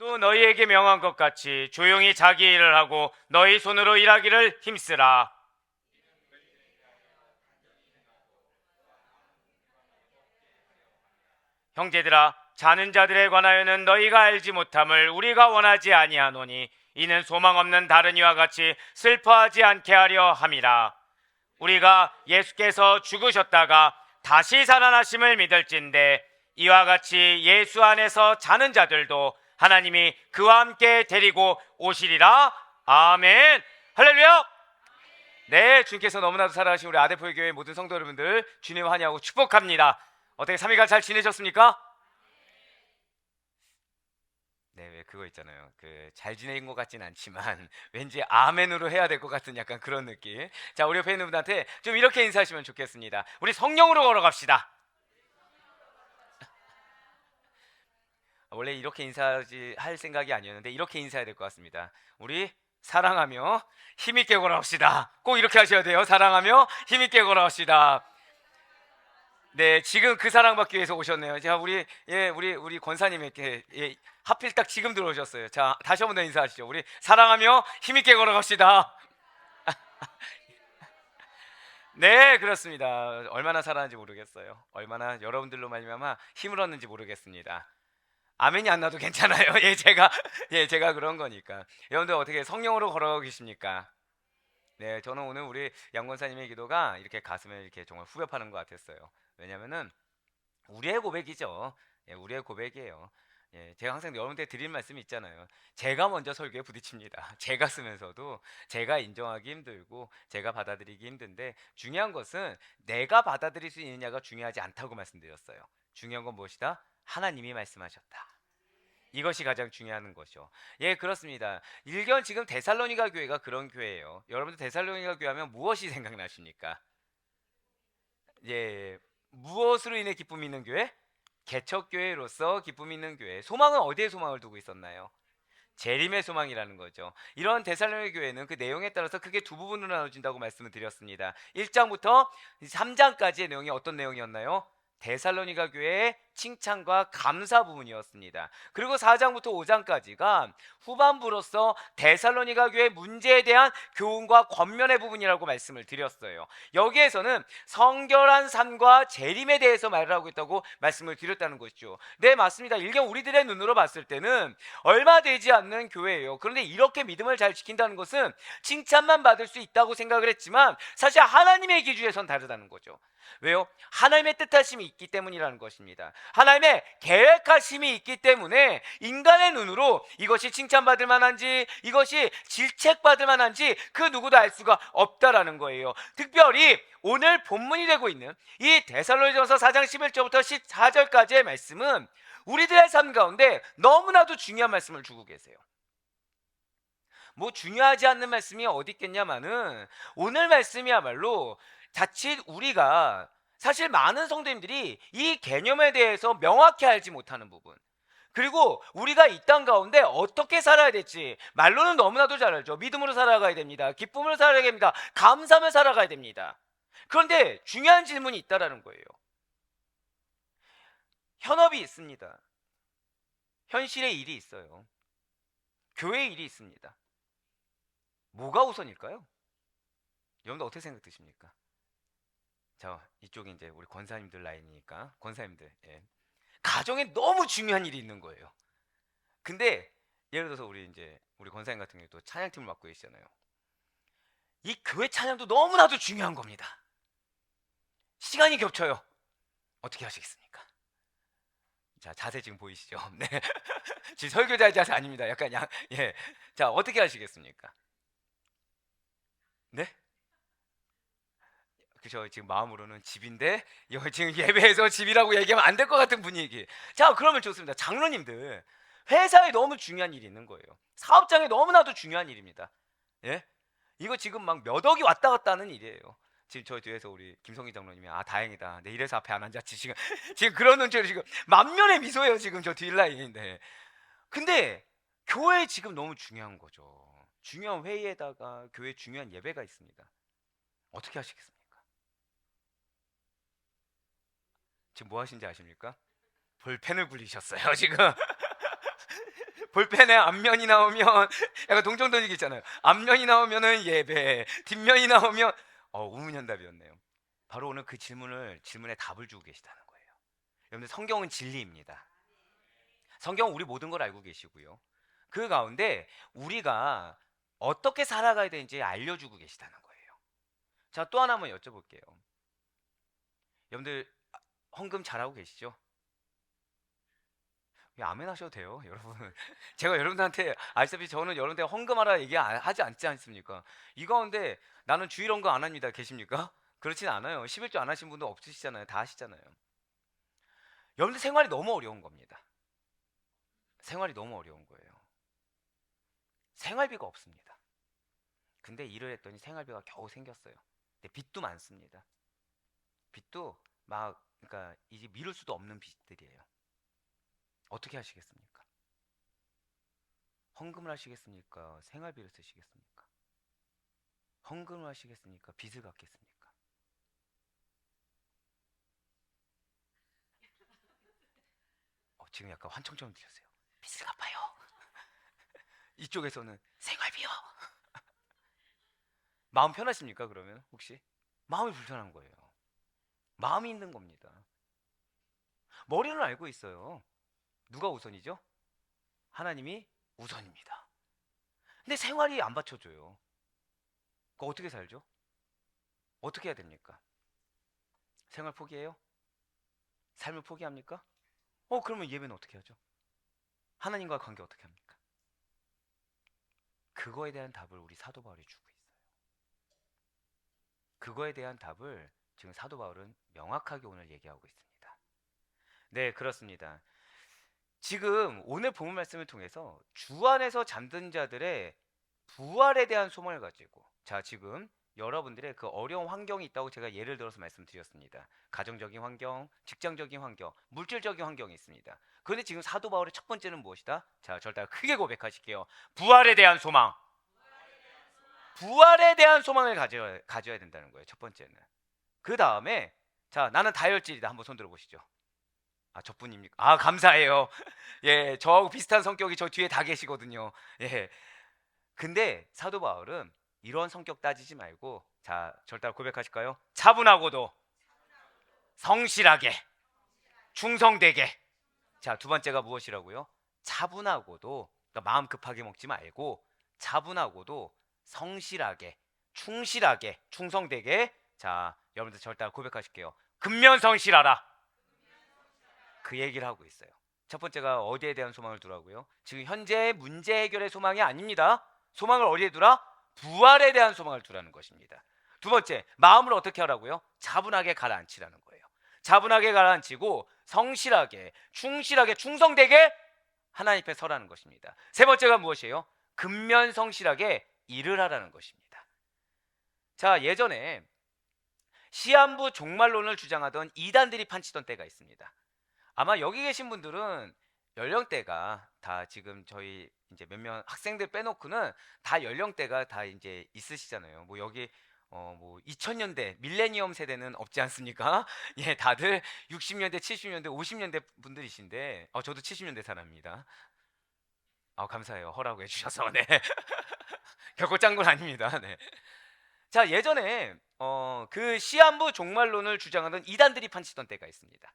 또 너희에게 명한 것 같이 조용히 자기 일을 하고 너희 손으로 일하기를 힘쓰라. 형제들아, 자는 자들에 관하여는 너희가 알지 못함을 우리가 원하지 아니하노니 이는 소망 없는 다른 이와 같이 슬퍼하지 않게 하려 함이라. 우리가 예수께서 죽으셨다가 다시 살아나심을 믿을진데 이와 같이 예수 안에서 자는 자들도 하나님이 그와 함께 데리고 오시리라. 아멘. 할렐루야. 네, 주님께서 너무나도 사랑하신 우리 아데포의 교회 모든 성도 여러분들 주님 환영하고 축복합니다. 어떻게 3일간 잘 지내셨습니까? 네, 왜 그거 있잖아요. 그 잘 지낸 것 같진 않지만 왠지 아멘으로 해야 될 것 같은 약간 그런 느낌. 자, 우리 옆에 있는 분한테 좀 이렇게 인사하시면 좋겠습니다. 우리 성령으로 걸어갑시다. 원래 이렇게 인사할 생각이 아니었는데 이렇게 인사해야 될 것 같습니다. 우리 사랑하며 힘있게 걸어갑시다. 꼭 이렇게 하셔야 돼요. 사랑하며 힘있게 걸어갑시다. 네, 지금 그 사랑받기 위해서 오셨네요. 자, 우리 권사님에게 하필 딱 지금 들어오셨어요. 자, 다시 한번 더 인사하시죠. 우리 사랑하며 힘있게 걸어갑시다. 네, 그렇습니다. 얼마나 사랑하는지 모르겠어요. 얼마나 여러분들로 말미암아 힘을 얻는지 모르겠습니다. 아멘이 안 나도 괜찮아요. 제가 그런 거니까. 여러분들 어떻게 성령으로 걸어가고 계십니까? 네, 저는 오늘 우리 양 권사님의 기도가 이렇게 가슴에 이렇게 정말 후벼 파는 것 같았어요. 왜냐면은 우리의 고백이죠. 예, 우리의 고백이에요. 예, 제가 항상 여러분들께 드리는 말씀이 있잖아요. 제가 먼저 설교에 부딪힙니다. 제가 쓰면서도 제가 인정하기 힘들고 제가 받아들이기 힘든데 중요한 것은 내가 받아들일 수 있느냐가 중요하지 않다고 말씀드렸어요. 중요한 건 무엇이다? 하나님이 말씀하셨다. 이것이 가장 중요한 것이죠. 예, 그렇습니다. 일견 지금 데살로니가 교회가 그런 교회예요. 여러분들 데살로니가 교회 하면 무엇이 생각나십니까? 예, 무엇으로 인해 기쁨이 있는 교회? 개척교회로서 기쁨이 있는 교회. 소망은 어디에 소망을 두고 있었나요? 재림의 소망이라는 거죠. 이런 데살로니가 교회는 그 내용에 따라서 크게 두 부분으로 나눠진다고 말씀을 드렸습니다. 1장부터 3장까지의 내용이 어떤 내용이었나요? 데살로니가 교회의 칭찬과 감사 부분이었습니다. 그리고 4장부터 5장까지가 후반부로서 데살로니가 교회 문제에 대한 교훈과 권면의 부분이라고 말씀을 드렸어요. 여기에서는 성결한 삶과 재림에 대해서 말을 하고 있다고 말씀을 드렸다는 것이죠. 네, 맞습니다. 일견 우리들의 눈으로 봤을 때는 얼마 되지 않는 교회예요. 그런데 이렇게 믿음을 잘 지킨다는 것은 칭찬만 받을 수 있다고 생각을 했지만 사실 하나님의 기준에선 다르다는 거죠. 왜요? 하나님의 뜻하심이 있기 때문이라는 것입니다. 하나님의 계획하심이 있기 때문에 인간의 눈으로 이것이 칭찬받을 만한지 이것이 질책받을 만한지 그 누구도 알 수가 없다라는 거예요. 특별히 오늘 본문이 되고 있는 이 데살로니가서 4장 11절부터 14절까지의 말씀은 우리들의 삶 가운데 너무나도 중요한 말씀을 주고 계세요. 뭐 중요하지 않는 말씀이 어디 있겠냐마는 오늘 말씀이야말로 자칫 우리가 사실 많은 성도님들이 이 개념에 대해서 명확히 알지 못하는 부분, 그리고 우리가 이 땅 가운데 어떻게 살아야 될지 말로는 너무나도 잘 알죠. 믿음으로 살아가야 됩니다. 기쁨으로 살아가야 됩니다. 감사하며 살아가야 됩니다. 그런데 중요한 질문이 있다라는 거예요. 현업이 있습니다. 현실의 일이 있어요. 교회의 일이 있습니다. 뭐가 우선일까요? 여러분들 어떻게 생각 드십니까? 자, 이쪽이 이제 우리 권사님들 라인이니까 권사님들, 예. 가정에 너무 중요한 일이 있는 거예요. 근데 예를 들어서 우리 권사님 같은 경우 또 찬양팀을 맡고 계시잖아요. 이 교회 찬양도 너무나도 중요한 겁니다. 시간이 겹쳐요. 어떻게 하시겠습니까? 자, 자세 지금 보이시죠? 네. 지금 설교자 자세 아닙니다. 약간 예. 자, 어떻게 하시겠습니까? 네? 그죠? 지금 마음으로는 집인데 지금 예배에서 집이라고 얘기하면 안 될 것 같은 분위기. 자, 그러면 좋습니다. 장로님들, 회사에 너무 중요한 일이 있는 거예요. 사업장에 너무나도 중요한 일입니다. 예? 이거 지금 막 몇 억이 왔다 갔다 하는 일이에요. 지금 저 뒤에서 우리 김성희 장로님이 다행이다. 내 이래서 앞에 안 앉았지. 지금 그런 눈치로 지금 만면의 미소예요. 지금 저 뒷라인인데. 근데 교회 지금 너무 중요한 거죠. 중요한 회의에다가 교회 중요한 예배가 있습니다. 어떻게 하시겠습니까? 지금 뭐 하신지 아십니까? 볼펜을 굴리셨어요. 지금 볼펜에 앞면이 나오면 약간 동정 던지기 있잖아요. 앞면이 나오면은 예배, 뒷면이 나오면 우문현답이었네요. 바로 오늘 그 질문에 답을 주고 계시다는 거예요. 여러분들 성경은 진리입니다. 성경은 우리 모든 걸 알고 계시고요. 그 가운데 우리가 어떻게 살아가야 되는지 알려주고 계시다는 거예요. 자, 또 하나 한번 여쭤볼게요. 여러분들 헌금 잘하고 계시죠? 아멘 하셔도 돼요, 여러분. 제가 여러분들한테 아시다시피 저는 여러분들 헌금하라 하지 않지 않습니까? 이 가운데 나는 주일 헌금 안 합니다. 계십니까? 그렇진 않아요. 11조 안 하신 분도 없으시잖아요. 다 하시잖아요. 여러분들 생활이 너무 어려운 겁니다. 생활이 너무 어려운 거예요. 생활비가 없습니다. 근데 일을 했더니 생활비가 겨우 생겼어요. 근데 빚도 많습니다. 빚도 그러니까 이제 미룰 수도 없는 빚들이에요. 어떻게 하시겠습니까? 헌금을 하시겠습니까? 생활비를 쓰시겠습니까? 헌금을 하시겠습니까? 빚을 갚겠습니까? 지금 약간 환청처럼 들렸어요. 빚을 갚아요. 이쪽에서는 생활비요. 마음 편하십니까? 그러면 혹시 마음이 불편한 거예요. 마음이 있는 겁니다. 머리는 알고 있어요. 누가 우선이죠? 하나님이 우선입니다. 근데 생활이 안 받쳐줘요. 그거 어떻게 살죠? 어떻게 해야 됩니까? 생활 포기해요? 삶을 포기합니까? 그러면 예배는 어떻게 하죠? 하나님과 관계 어떻게 합니까? 그거에 대한 답을 우리 사도 바울이 주고 있어요. 그거에 대한 답을 지금 사도 바울은 명확하게 오늘 얘기하고 있습니다. 네, 그렇습니다. 지금 오늘 본문 말씀을 통해서 주 안에서 잠든 자들의 부활에 대한 소망을 가지고, 자, 지금 여러분들의 그 어려운 환경이 있다고 제가 예를 들어서 말씀드렸습니다. 가정적인 환경, 직장적인 환경, 물질적인 환경이 있습니다. 그런데 지금 사도 바울의 첫 번째는 무엇이다? 자, 저를 따라 크게 고백하실게요. 부활에 대한 소망. 부활에 대한 소망을 가져야 된다는 거예요. 첫 번째는. 그 다음에, 자, 나는 다혈질이다. 한번 손 들어보시죠. 저뿐입니까? 감사해요. 예, 저하고 비슷한 성격이 저 뒤에 다 계시거든요. 예. 근데 사도 바울은 이런 성격 따지지 말고, 자, 저를 따라 고백하실까요? 차분하고도 성실하게 충성되게. 자, 두 번째가 무엇이라고요? 차분하고도, 그러니까 마음 급하게 먹지 말고 차분하고도 성실하게 충실하게 충성되게. 자, 여러분들 저를 따라 고백하실게요. 근면성실하라. 그 얘기를 하고 있어요. 첫 번째가 어디에 대한 소망을 두라고요? 지금 현재 문제 해결의 소망이 아닙니다. 소망을 어디에 두라? 부활에 대한 소망을 두라는 것입니다. 두 번째, 마음을 어떻게 하라고요? 차분하게 가라앉히라는 거예요. 차분하게 가라앉히고 성실하게 충실하게 충성되게 하나님 앞에 서라는 것입니다. 세 번째가 무엇이에요? 근면성실하게 일을 하라는 것입니다. 자, 예전에 시한부 종말론을 주장하던 이단들이 판치던 때가 있습니다. 아마 여기 계신 분들은 연령대가 다 지금 저희 이제 몇몇 학생들 빼놓고는 다 연령대가 다 이제 있으시잖아요. 뭐 여기 뭐 2000년대 밀레니엄 세대는 없지 않습니까? 예, 다들 60년대, 70년대, 50년대 분들이신데 저도 70년대 사람입니다. 감사해요. 허락해 주셔서. 네. 결코 짠 건 아닙니다. 네. 자, 예전에 그 시한부 종말론을 주장하던 이단들이 판치던 때가 있습니다.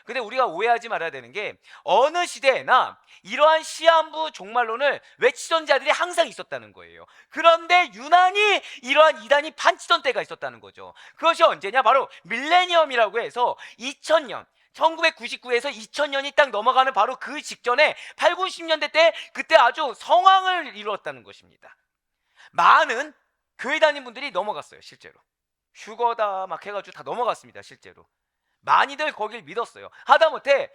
근데 우리가 오해하지 말아야 되는 게 어느 시대에나 이러한 시한부 종말론을 외치던 자들이 항상 있었다는 거예요. 그런데 유난히 이러한 이단이 판치던 때가 있었다는 거죠. 그것이 언제냐? 바로 밀레니엄이라고 해서 2000년 1999에서 2000년이 딱 넘어가는 바로 그 직전에 8, 90년대 때 그때 아주 성황을 이루었다는 것입니다. 많은 교회 다니는 분들이 넘어갔어요. 실제로 휴거다 막 해가지고 다 넘어갔습니다. 실제로 많이들 거길 믿었어요. 하다못해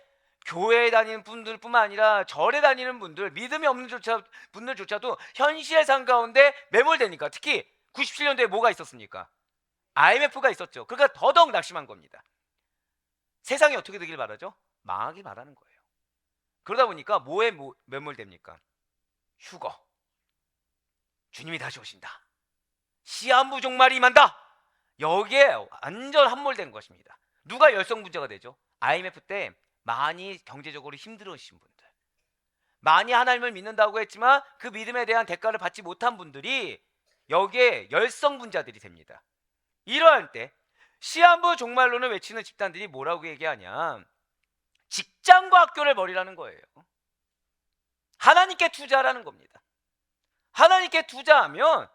교회에 다니는 분들뿐만 아니라 절에 다니는 분들, 믿음이 없는 분들조차도 현실의 삶 가운데 매몰되니까. 특히 97년도에 뭐가 있었습니까? IMF가 있었죠. 그러니까 더더욱 낙심한 겁니다. 세상이 어떻게 되길 바라죠? 망하길 바라는 거예요. 그러다 보니까 뭐에 매몰됩니까? 휴거, 주님이 다시 오신다, 시한부 종말이 임한다, 여기에 완전 함몰된 것입니다. 누가 열성부자가 되죠? IMF 때 많이 경제적으로 힘들으신 분들, 많이 하나님을 믿는다고 했지만 그 믿음에 대한 대가를 받지 못한 분들이 여기에 열성분자들이 됩니다. 이러할 때 시한부 종말론을 외치는 집단들이 뭐라고 얘기하냐, 직장과 학교를 버리라는 거예요. 하나님께 투자라는 겁니다. 하나님께 투자하면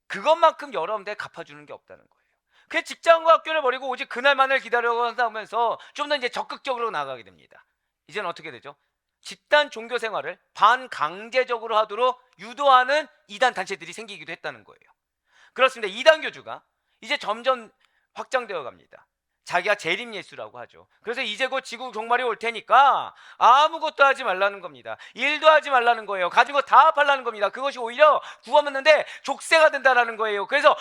그것만큼 여러분들 갚아주는 게 없다는 거예요. 그 직장과 학교를 버리고 오직 그날만을 기다려가면서 좀 더 이제 적극적으로 나가게 됩니다. 이제는 어떻게 되죠? 집단 종교 생활을 반강제적으로 하도록 유도하는 이단 단체들이 생기기도 했다는 거예요. 그렇습니다. 이단 교주가 이제 점점 확장되어 갑니다. 자기가 재림 예수라고 하죠. 그래서 이제 곧 지구 종말이 올 테니까 아무것도 하지 말라는 겁니다. 일도 하지 말라는 거예요. 가진 거 다 팔라는 겁니다. 그것이 오히려 구원 얻는데 족쇄가 된다라는 거예요. 그래서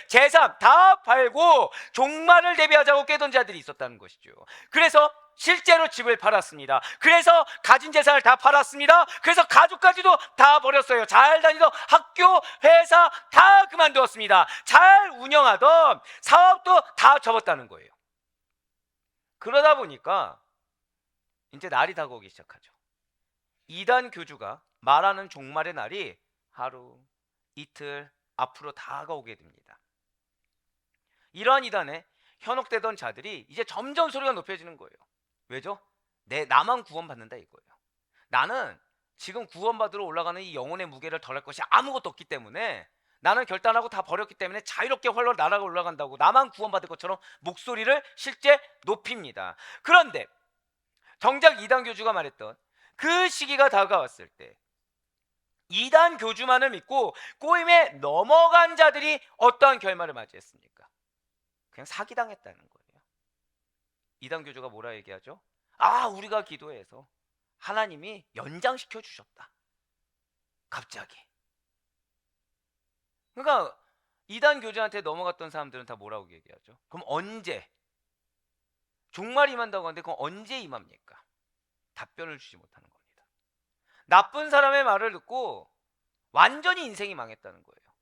재산 다 팔고 종말을 대비하자고 깨던 자들이 있었다는 것이죠. 그래서 실제로 집을 팔았습니다. 그래서 가진 재산을 다 팔았습니다. 그래서 가족까지도 다 버렸어요. 잘 다니던 학교, 회사 다 그만두었습니다. 잘 운영하던 사업도 다 접었다는 거예요. 그러다 보니까 이제 날이 다가오기 시작하죠. 이단 교주가 말하는 종말의 날이 하루, 이틀 앞으로 다가오게 됩니다. 이러한 이단에 현혹되던 자들이 이제 점점 소리가 높여지는 거예요. 왜죠? 나만 구원받는다 이거예요. 나는 지금 구원받으러 올라가는 이 영혼의 무게를 덜할 것이 아무것도 없기 때문에, 나는 결단하고 다 버렸기 때문에 자유롭게 헐렁 날아가 올라간다고 나만 구원받을 것처럼 목소리를 실제 높입니다. 그런데 정작 이단 교주가 말했던 그 시기가 다가왔을 때 이단 교주만을 믿고 꼬임에 넘어간 자들이 어떠한 결말을 맞이했습니까? 그냥 사기당했다는 거예요. 이단 교주가 뭐라 얘기하죠? 우리가 기도해서 하나님이 연장시켜 주셨다. 갑자기. 그러니까 이단 교주한테 넘어갔던 사람들은 다 뭐라고 얘기하죠? 그럼 언제? 종말이 임한다고 하는데 그럼 언제 임합니까? 답변을 주지 못하는 겁니다. 나쁜 사람의 말을 듣고 완전히 인생이 망했다는 거예요.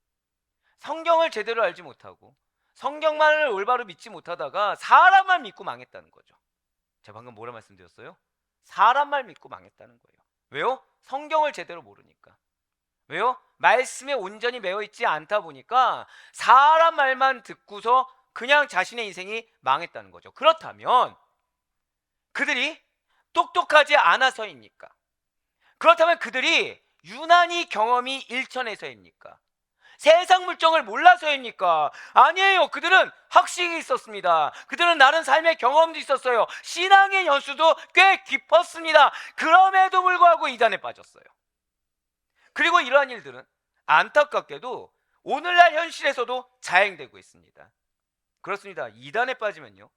성경을 제대로 알지 못하고 성경만을 올바로 믿지 못하다가 사람만 믿고 망했다는 거죠. 제가 방금 뭐라 말씀드렸어요? 사람만 믿고 망했다는 거예요. 왜요? 성경을 제대로 모르니까. 왜요? 말씀에 온전히 매여 있지 않다 보니까 사람 말만 듣고서 그냥 자신의 인생이 망했다는 거죠. 그렇다면 그들이 똑똑하지 않아서입니까? 그렇다면 그들이 유난히 경험이 일천해서입니까? 세상 물정을 몰라서입니까? 아니에요. 그들은 학식이 있었습니다. 그들은 나른 삶의 경험도 있었어요. 신앙의 연수도 꽤 깊었습니다. 그럼에도 불구하고 이단에 빠졌어요. 그리고 이러한 일들은 안타깝게도 오늘날 현실에서도 자행되고 있습니다. 그렇습니다. 이단에 빠지면요,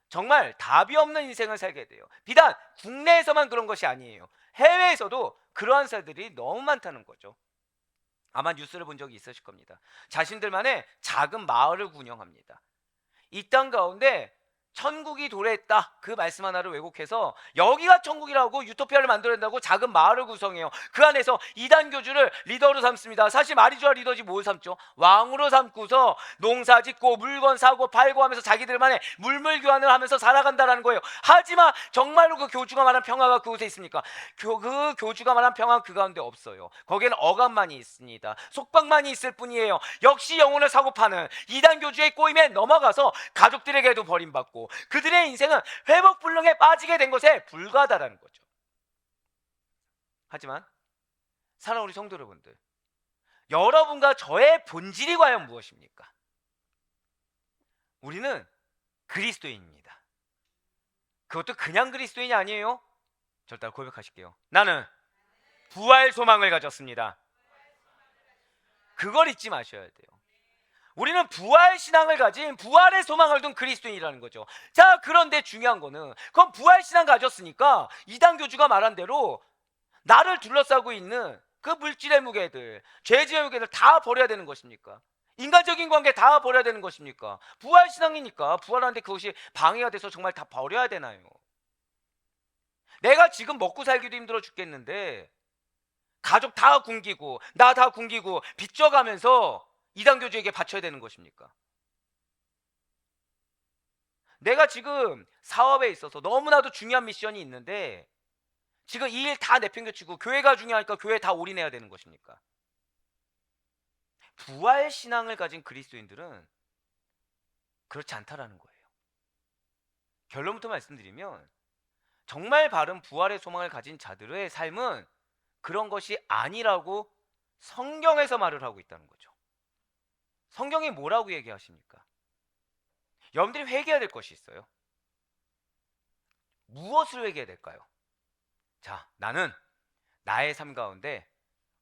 정말 답이 없는 인생을 살게 돼요. 비단 국내에서만 그런 것이 아니에요. 해외에서도 그러한 사람들이 너무 많다는 거죠. 아마 뉴스를 본 적이 있으실 겁니다. 자신들만의 작은 마을을 운영합니다. 이 땅 가운데 천국이 도래했다, 그 말씀 하나를 왜곡해서 여기가 천국이라고 유토피아를 만들어낸다고 작은 마을을 구성해요. 그 안에서 이단 교주를 리더로 삼습니다. 사실 말이 좋아 리더지 뭘 삼죠? 왕으로 삼고서 농사 짓고 물건 사고 팔고 하면서 자기들만의 물물 교환을 하면서 살아간다라는 거예요. 하지만 정말로 그 교주가 말한 평화가 그곳에 있습니까? 그 교주가 말한 평화는 그 가운데 없어요. 거기에는 억압만이 있습니다. 속박만이 있을 뿐이에요. 역시 영혼을 사고 파는 이단 교주의 꼬임에 넘어가서 가족들에게도 버림받고 그들의 인생은 회복불능에 빠지게 된 것에 불과하다라는 거죠. 하지만 사랑하는 우리 성도 여러분들, 여러분과 저의 본질이 과연 무엇입니까? 우리는 그리스도인입니다. 그것도 그냥 그리스도인이 아니에요. 절 따라 고백하실게요. 나는 부활 소망을 가졌습니다. 그걸 잊지 마셔야 돼요. 우리는 부활 신앙을 가진, 부활의 소망을 둔 그리스도인이라는 거죠. 자, 그런데 중요한 거는, 그럼 부활 신앙 가졌으니까 이단 교주가 말한 대로 나를 둘러싸고 있는 그 물질의 무게들, 죄지의 무게들 다 버려야 되는 것입니까? 인간적인 관계 다 버려야 되는 것입니까? 부활 신앙이니까 부활하는데 그것이 방해가 돼서 정말 다 버려야 되나요? 내가 지금 먹고 살기도 힘들어 죽겠는데 가족 다 굶기고 나 다 굶기고 빚져가면서 이단 교주에게 바쳐야 되는 것입니까? 내가 지금 사업에 있어서 너무나도 중요한 미션이 있는데 지금 이 일 다 내팽겨치고 교회가 중요하니까 교회에 다 올인해야 되는 것입니까? 부활 신앙을 가진 그리스도인들은 그렇지 않다라는 거예요. 결론부터 말씀드리면 정말 바른 부활의 소망을 가진 자들의 삶은 그런 것이 아니라고 성경에서 말을 하고 있다는 거죠. 성경이 뭐라고 얘기하십니까? 여러분들이 회개해야 될 것이 있어요. 무엇을 회개해야 될까요? 자, 나는 나의 삶 가운데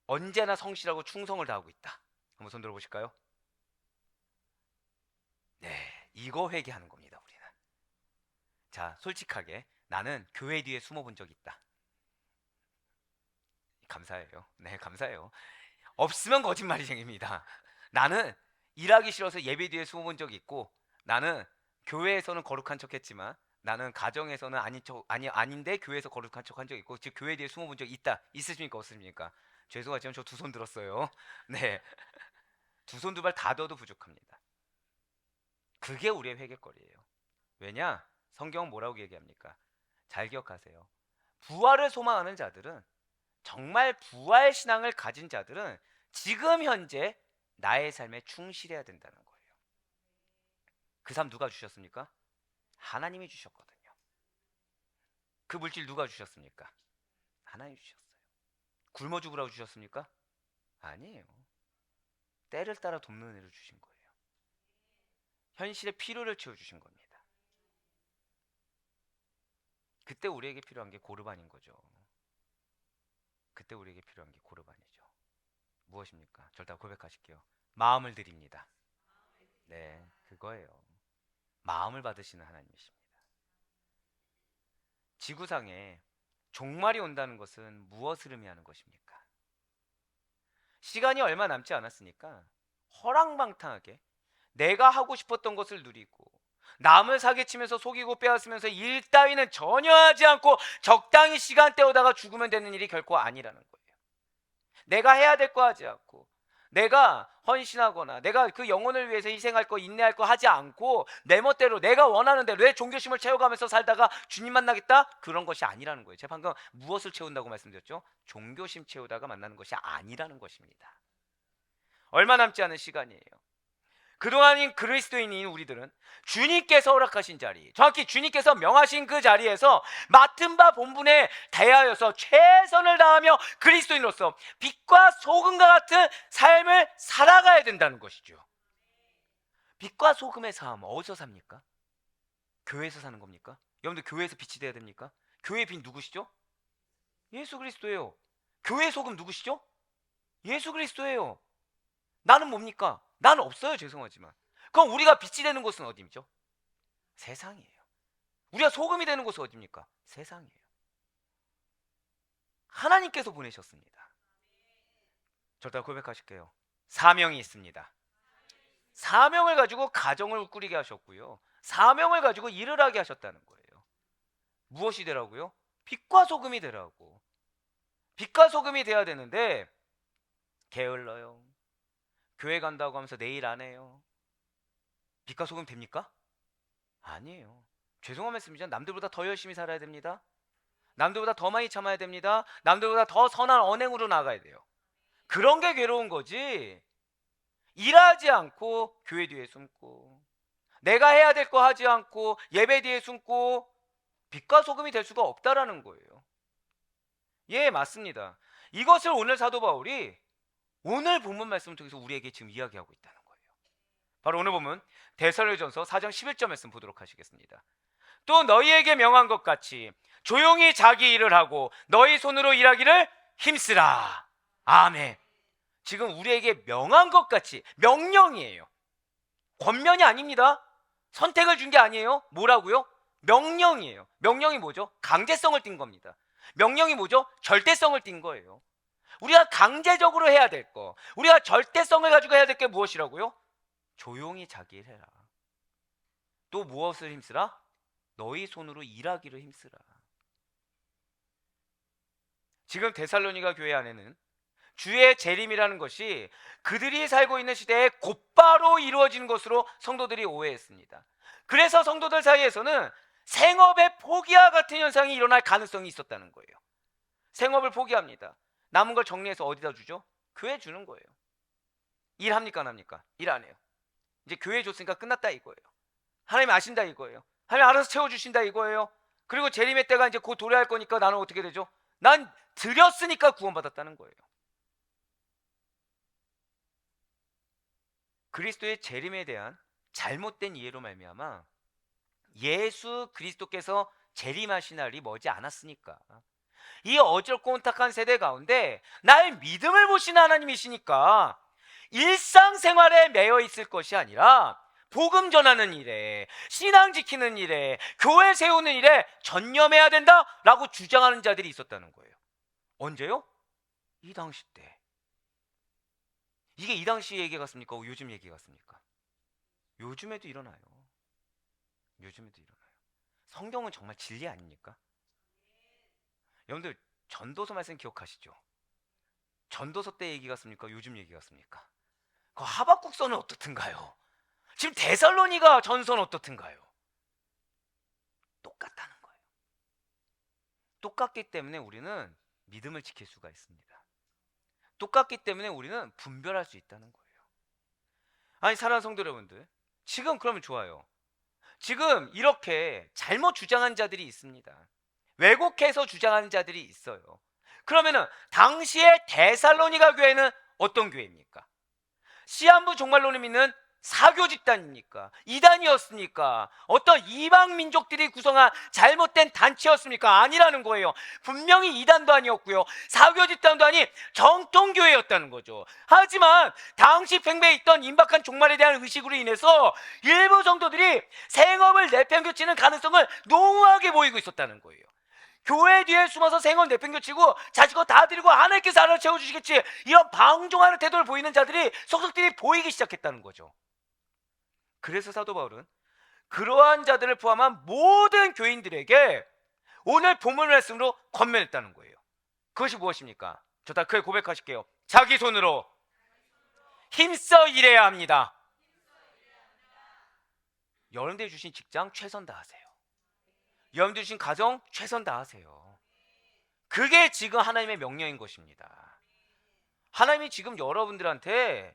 언제나 성실하고 충성을 다하고 있다. 한번 손 들어보실까요? 네, 이거 회개하는 겁니다, 우리는. 자, 솔직하게 나는 교회 뒤에 숨어본 적이 있다. 감사해요. 네, 감사해요. 없으면 거짓말이쟁입니다. 나는 일하기 싫어서 예배 뒤에 숨어본 적이 있고, 나는 교회에서는 거룩한 척했지만 나는 가정에서는 아닌데 교회에서 거룩한 척한 적 있고, 즉 교회 뒤에 숨어본 적 있다. 있으십니까, 없습니까? 죄송하지만 저 두 손 들었어요. 네, 두 손 두 발 다 들어도 부족합니다. 그게 우리의 회개거리예요. 왜냐? 성경은 뭐라고 얘기합니까? 잘 기억하세요. 부활을 소망하는 자들은, 정말 부활 신앙을 가진 자들은 지금 현재 나의 삶에 충실해야 된다는 거예요. 그 삶 누가 주셨습니까? 하나님이 주셨거든요. 그 물질 누가 주셨습니까? 하나님이 주셨어요. 굶어 죽으라고 주셨습니까? 아니에요. 때를 따라 돕는 은혜를 주신 거예요. 현실의 필요를 채워주신 겁니다. 그때 우리에게 필요한 게 고르반인 거죠. 그때 우리에게 필요한 게 고르반이죠. 무엇입니까? 절대 고백하실게요. 마음을 드립니다. 네, 그거예요. 마음을 받으시는 하나님이십니다. 지구상에 종말이 온다는 것은 무엇을 의미하는 것입니까? 시간이 얼마 남지 않았으니까 허랑방탕하게 내가 하고 싶었던 것을 누리고, 남을 사기치면서 속이고 빼앗으면서 일 따위는 전혀 하지 않고 적당히 시간 때우다가 죽으면 되는 일이 결코 아니라는 거예요. 내가 해야 될 거 하지 않고, 내가 헌신하거나 내가 그 영혼을 위해서 희생할 거 인내할 거 하지 않고 내 멋대로 내가 원하는 대로 내 종교심을 채워가면서 살다가 주님 만나겠다? 그런 것이 아니라는 거예요. 제가 방금 무엇을 채운다고 말씀드렸죠? 종교심 채우다가 만나는 것이 아니라는 것입니다. 얼마 남지 않은 시간이에요. 그동안인 그리스도인인 우리들은 주님께서 허락하신 자리, 정확히 주님께서 명하신 그 자리에서 맡은 바 본분에 대하여서 최선을 다하며 그리스도인으로서 빛과 소금과 같은 삶을 살아가야 된다는 것이죠. 빛과 소금의 삶 어디서 삽니까? 교회에서 사는 겁니까? 여러분들 교회에서 빛이 돼야 됩니까? 교회의 빛 누구시죠? 예수 그리스도예요. 교회의 소금 누구시죠? 예수 그리스도예요. 나는 뭡니까? 나는 없어요. 죄송하지만. 그럼 우리가 빛이 되는 곳은 어디죠? 세상이에요. 우리가 소금이 되는 곳은 어디입니까? 세상이에요. 하나님께서 보내셨습니다. 절대 고백하실게요. 사명이 있습니다. 사명을 가지고 가정을 꾸리게 하셨고요. 사명을 가지고 일을 하게 하셨다는 거예요. 무엇이 되라고요? 빛과 소금이 되라고. 빛과 소금이 돼야 되는데 게을러요. 교회 간다고 하면서 내일 안 해요. 빛과 소금 됩니까? 아니에요. 죄송한 말씀이지만 남들보다 더 열심히 살아야 됩니다. 남들보다 더 많이 참아야 됩니다. 남들보다 더 선한 언행으로 나가야 돼요. 그런 게 괴로운 거지. 일하지 않고 교회 뒤에 숨고, 내가 해야 될 거 하지 않고 예배 뒤에 숨고 빛과 소금이 될 수가 없다라는 거예요. 예, 맞습니다. 이것을 오늘 사도 바울이 오늘 본문 말씀을 통해서 우리에게 지금 이야기하고 있다는 거예요. 바로 오늘 본문 데살로니가전서 4장 11절 말씀 보도록 하시겠습니다. 또 너희에게 명한 것 같이 조용히 자기 일을 하고 너희 손으로 일하기를 힘쓰라. 아멘. 지금 우리에게 명한 것 같이, 명령이에요. 권면이 아닙니다. 선택을 준 게 아니에요. 뭐라고요? 명령이에요. 명령이 뭐죠? 강제성을 띈 겁니다. 명령이 뭐죠? 절대성을 띈 거예요. 우리가 강제적으로 해야 될 거, 우리가 절대성을 가지고 해야 될 게 무엇이라고요? 조용히 자기 일 해라. 또 무엇을 힘쓰라? 너희 손으로 일하기를 힘쓰라. 지금 데살로니가 교회 안에는 주의 재림이라는 것이 그들이 살고 있는 시대에 곧바로 이루어지는 것으로 성도들이 오해했습니다. 그래서 성도들 사이에서는 생업의 포기와 같은 현상이 일어날 가능성이 있었다는 거예요. 생업을 포기합니다. 남은 걸 정리해서 어디다 주죠? 교회에 주는 거예요. 일합니까 안 합니까? 일 안 해요. 이제 교회에 줬으니까 끝났다 이거예요. 하나님 아신다 이거예요. 하나님 알아서 채워주신다 이거예요. 그리고 재림의 때가 이제 곧 도래할 거니까 나는 어떻게 되죠? 난 드렸으니까 구원받았다는 거예요. 그리스도의 재림에 대한 잘못된 이해로 말미암아 예수 그리스도께서 재림하신 날이 머지 않았으니까 이 어렵고 혼탁한 세대 가운데 나의 믿음을 보시는 하나님이시니까 일상생활에 매여 있을 것이 아니라 복음 전하는 일에, 신앙 지키는 일에, 교회 세우는 일에 전념해야 된다라고 주장하는 자들이 있었다는 거예요. 언제요? 이 당시 때. 이게 이 당시 얘기 같습니까? 요즘 얘기 같습니까? 요즘에도 일어나요. 요즘에도 일어나요. 성경은 정말 진리 아닙니까? 여러분들 전도서 말씀 기억하시죠? 전도서 때 얘기 같습니까? 요즘 얘기 같습니까? 그 하박국서는 어떻든가요? 지금 데살로니가 전서는 어떻든가요? 똑같다는 거예요. 똑같기 때문에 우리는 믿음을 지킬 수가 있습니다. 똑같기 때문에 우리는 분별할 수 있다는 거예요. 아니 사랑하는 성도 여러분들, 지금 그러면 좋아요. 지금 이렇게 잘못 주장한 자들이 있습니다. 왜곡해서 주장하는 자들이 있어요. 그러면은 당시에 데살로니가 교회는 어떤 교회입니까? 시한부 종말론을 믿는 사교 집단입니까? 이단이었습니까? 어떤 이방 민족들이 구성한 잘못된 단체였습니까? 아니라는 거예요. 분명히 이단도 아니었고요, 사교 집단도 아닌 정통교회였다는 거죠. 하지만 당시 팽배해 있던 임박한 종말에 대한 의식으로 인해서 일부 성도들이 생업을 내팽겨치는 가능성을 농후하게 보이고 있었다는 거예요. 교회 뒤에 숨어서 생업 내팽겨치고 자식거 다 드리고 하나님께서 알아 채워주시겠지, 이런 방종하는 태도를 보이는 자들이, 속속들이 보이기 시작했다는 거죠. 그래서 사도 바울은 그러한 자들을 포함한 모든 교인들에게 오늘 본문 말씀으로 권면했다는 거예요. 그것이 무엇입니까? 저 다 크게 고백하실게요. 자기 손으로 힘써 일해야 합니다. 여러분들이 주신 직장 최선 다하세요. 여러분들이 주신 가정 최선 다하세요. 그게 지금 하나님의 명령인 것입니다. 하나님이 지금 여러분들한테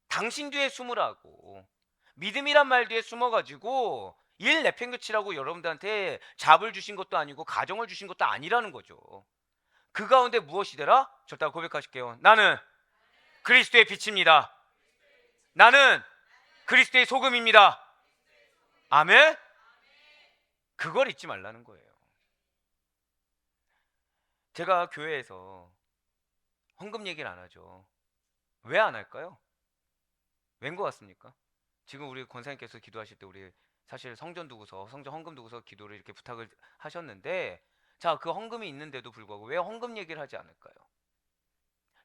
당신 뒤에 숨으라고, 믿음이란 말 뒤에 숨어가지고 일 내팽개치라고 여러분들한테 잡을 주신 것도 아니고 가정을 주신 것도 아니라는 거죠. 그 가운데 무엇이 되라? 절대 고백하실게요. 나는 그리스도의 빛입니다. 나는 그리스도의 소금입니다. 아멘? 그걸 잊지 말라는 거예요. 제가 교회에서 헌금 얘기를 안 하죠. 왜 안 할까요? 왠 것 같습니까? 지금 우리 권사님께서 기도하실 때 우리 사실 성전 두고서, 성전 헌금 두고서 기도를 이렇게 부탁을 하셨는데, 자, 그 헌금이 있는데도 불구하고 왜 헌금 얘기를 하지 않을까요?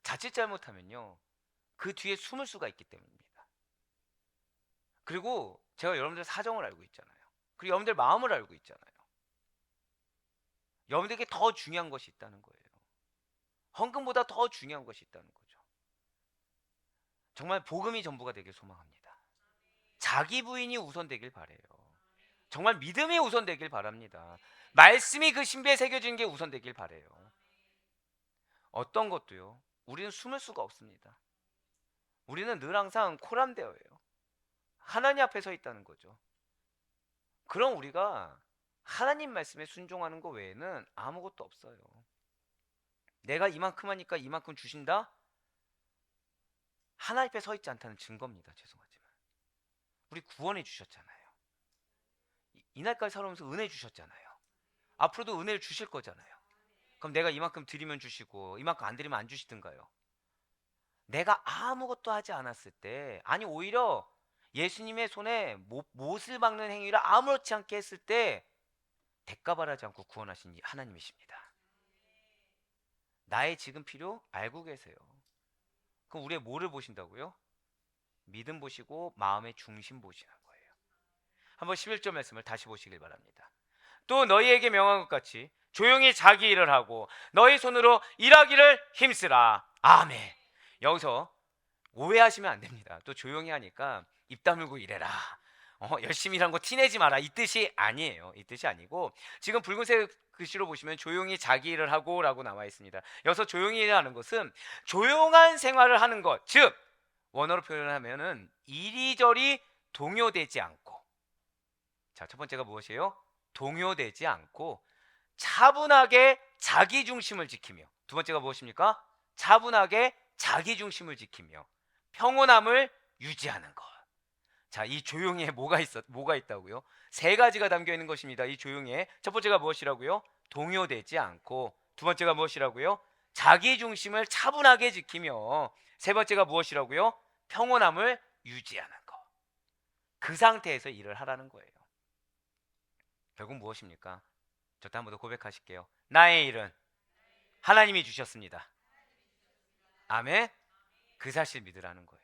자칫 잘못하면요, 그 뒤에 숨을 수가 있기 때문입니다. 그리고 제가 여러분들 사정을 알고 있잖아요. 그리고 여러분들 마음을 알고 있잖아요. 여러분들에게 더 중요한 것이 있다는 거예요. 헌금보다 더 중요한 것이 있다는 거죠. 정말 복음이 전부가 되길 소망합니다. 자기 부인이 우선되길 바래요. 정말 믿음이 우선되길 바랍니다. 말씀이 그 신비에 새겨지는 게 우선되길 바래요. 어떤 것도요, 우리는 숨을 수가 없습니다. 우리는 늘 항상 코람되어요. 하나님 앞에 서 있다는 거죠. 그럼 우리가 하나님 말씀에 순종하는 것 외에는 아무것도 없어요. 내가 이만큼 하니까 이만큼 주신다? 하나님 앞에 서 있지 않다는 증거입니다. 죄송하지만 우리 구원해 주셨잖아요. 이날까지 살아오면서 은혜 주셨잖아요. 앞으로도 은혜를 주실 거잖아요. 그럼 내가 이만큼 드리면 주시고 이만큼 안 드리면 안 주시든가요? 내가 아무것도 하지 않았을 때, 아니 오히려 예수님의 손에 못을 박는 행위를 아무렇지 않게 했을 때 대가 바라지 않고 구원하신 하나님이십니다. 나의 지금 필요 알고 계세요. 그럼 우리의 뭐를 보신다고요? 믿음 보시고 마음의 중심 보시는 거예요. 한번 11절 말씀을 다시 보시길 바랍니다. 또 너희에게 명한 것 같이 조용히 자기 일을 하고 너희 손으로 일하기를 힘쓰라. 아멘. 여기서 오해하시면 안 됩니다. 또 조용히 하니까 입 다물고 일해라, 열심히 일한 거 티내지 마라 이 뜻이 아니에요. 이 뜻이 아니고 지금 붉은색 글씨로 보시면 조용히 자기 일을 하고 라고 나와 있습니다. 여기서 조용히 하는 것은 조용한 생활을 하는 것, 즉 원어로 표현하면은 이리저리 동요되지 않고, 자, 첫 번째가 무엇이에요? 동요되지 않고 차분하게 자기 중심을 지키며, 두 번째가 무엇입니까? 차분하게 자기 중심을 지키며 평온함을 유지하는 것. 자, 이 조용히에 뭐가 있다고요? 세 가지가 담겨 있는 것입니다. 이 조용히에 첫 번째가 무엇이라고요? 동요되지 않고, 두 번째가 무엇이라고요? 자기 중심을 차분하게 지키며, 세 번째가 무엇이라고요? 평온함을 유지하는 것. 그 상태에서 일을 하라는 거예요. 결국 무엇입니까? 저도 한 번 더 고백하실게요. 나의 일은 하나님이 주셨습니다. 아멘. 그 사실 믿으라는 거예요.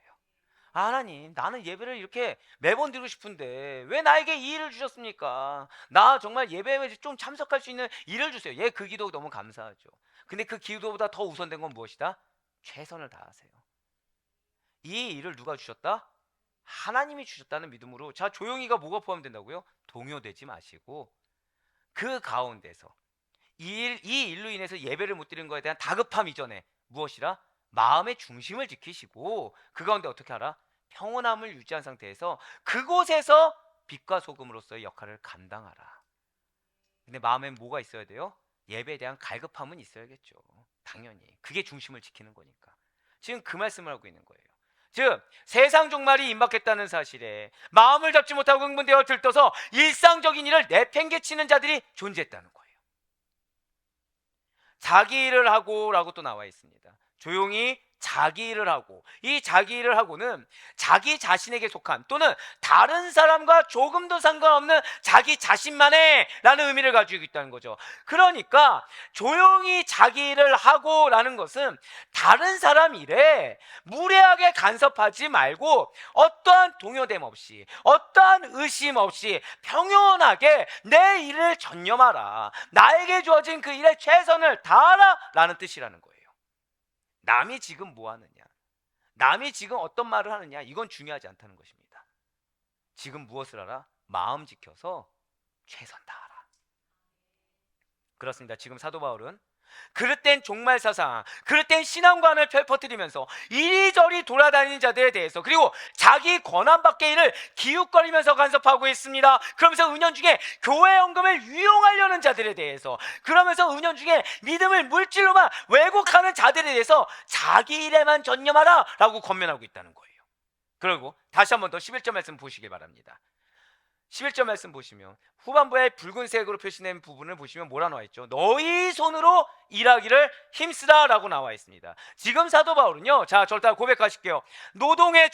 하나님, 나는 예배를 이렇게 매번 드리고 싶은데 왜 나에게 이 일을 주셨습니까? 나 정말 예배에 좀 참석할 수 있는 일을 주세요. 예, 그 기도 너무 감사하죠. 근데 그 기도보다 더 우선된 건 무엇이다? 최선을 다하세요. 이 일을 누가 주셨다? 하나님이 주셨다는 믿음으로. 자, 조용히가 뭐가 포함된다고요? 동요되지 마시고 그 가운데서 이 일로 인해서 예배를 못 드리는 것에 대한 다급함 이전에 무엇이라? 마음의 중심을 지키시고 그 가운데 어떻게 하라? 평온함을 유지한 상태에서 그곳에서 빛과 소금으로서의 역할을 감당하라. 근데 마음엔 뭐가 있어야 돼요? 예배에 대한 갈급함은 있어야겠죠. 당연히 그게 중심을 지키는 거니까. 지금 그 말씀을 하고 있는 거예요. 즉 세상 종말이 임박했다는 사실에 마음을 잡지 못하고 흥분되어 들떠서 일상적인 일을 내팽개치는 자들이 존재했다는 거예요. 자기 일을 하고 라고 또 나와 있습니다. 조용히 자기 일을 하고, 이 자기 일을 하고는 자기 자신에게 속한 또는 다른 사람과 조금도 상관없는 자기 자신만의 라는 의미를 가지고 있다는 거죠. 그러니까 조용히 자기 일을 하고 라는 것은 다른 사람 일에 무례하게 간섭하지 말고 어떠한 동요됨 없이 어떠한 의심 없이 평온하게 내 일을 전념하라. 나에게 주어진 그 일에 최선을 다하라 라는 뜻이라는 거예요. 남이 지금 뭐 하느냐, 남이 지금 어떤 말을 하느냐, 이건 중요하지 않다는 것입니다. 지금 무엇을 하라? 마음 지켜서 최선 다하라. 그렇습니다. 지금 사도 바울은 그릇된 종말 사상, 그릇된 신앙관을 퍼뜨리면서 이리저리 돌아다니는 자들에 대해서, 그리고 자기 권한 밖의 일을 기웃거리면서 간섭하고 있습니다. 그러면서 은연중에 교회 헌금을 유용하려는 자들에 대해서, 그러면서 은연중에 믿음을 물질로만 왜곡하는 자들에 대해서 자기 일에만 전념하라 라고 권면하고 있다는 거예요. 그리고 다시 한 번 더 11절 말씀 보시길 바랍니다. 11절 말씀 보시면 후반부에 붉은색으로 표시된 부분을 보시면 뭐라 나와 있죠? 너희 손으로 일하기를 힘쓰다 라고 나와 있습니다. 지금 사도 바울은요, 자, 저를 따라 고백하실게요. 노동의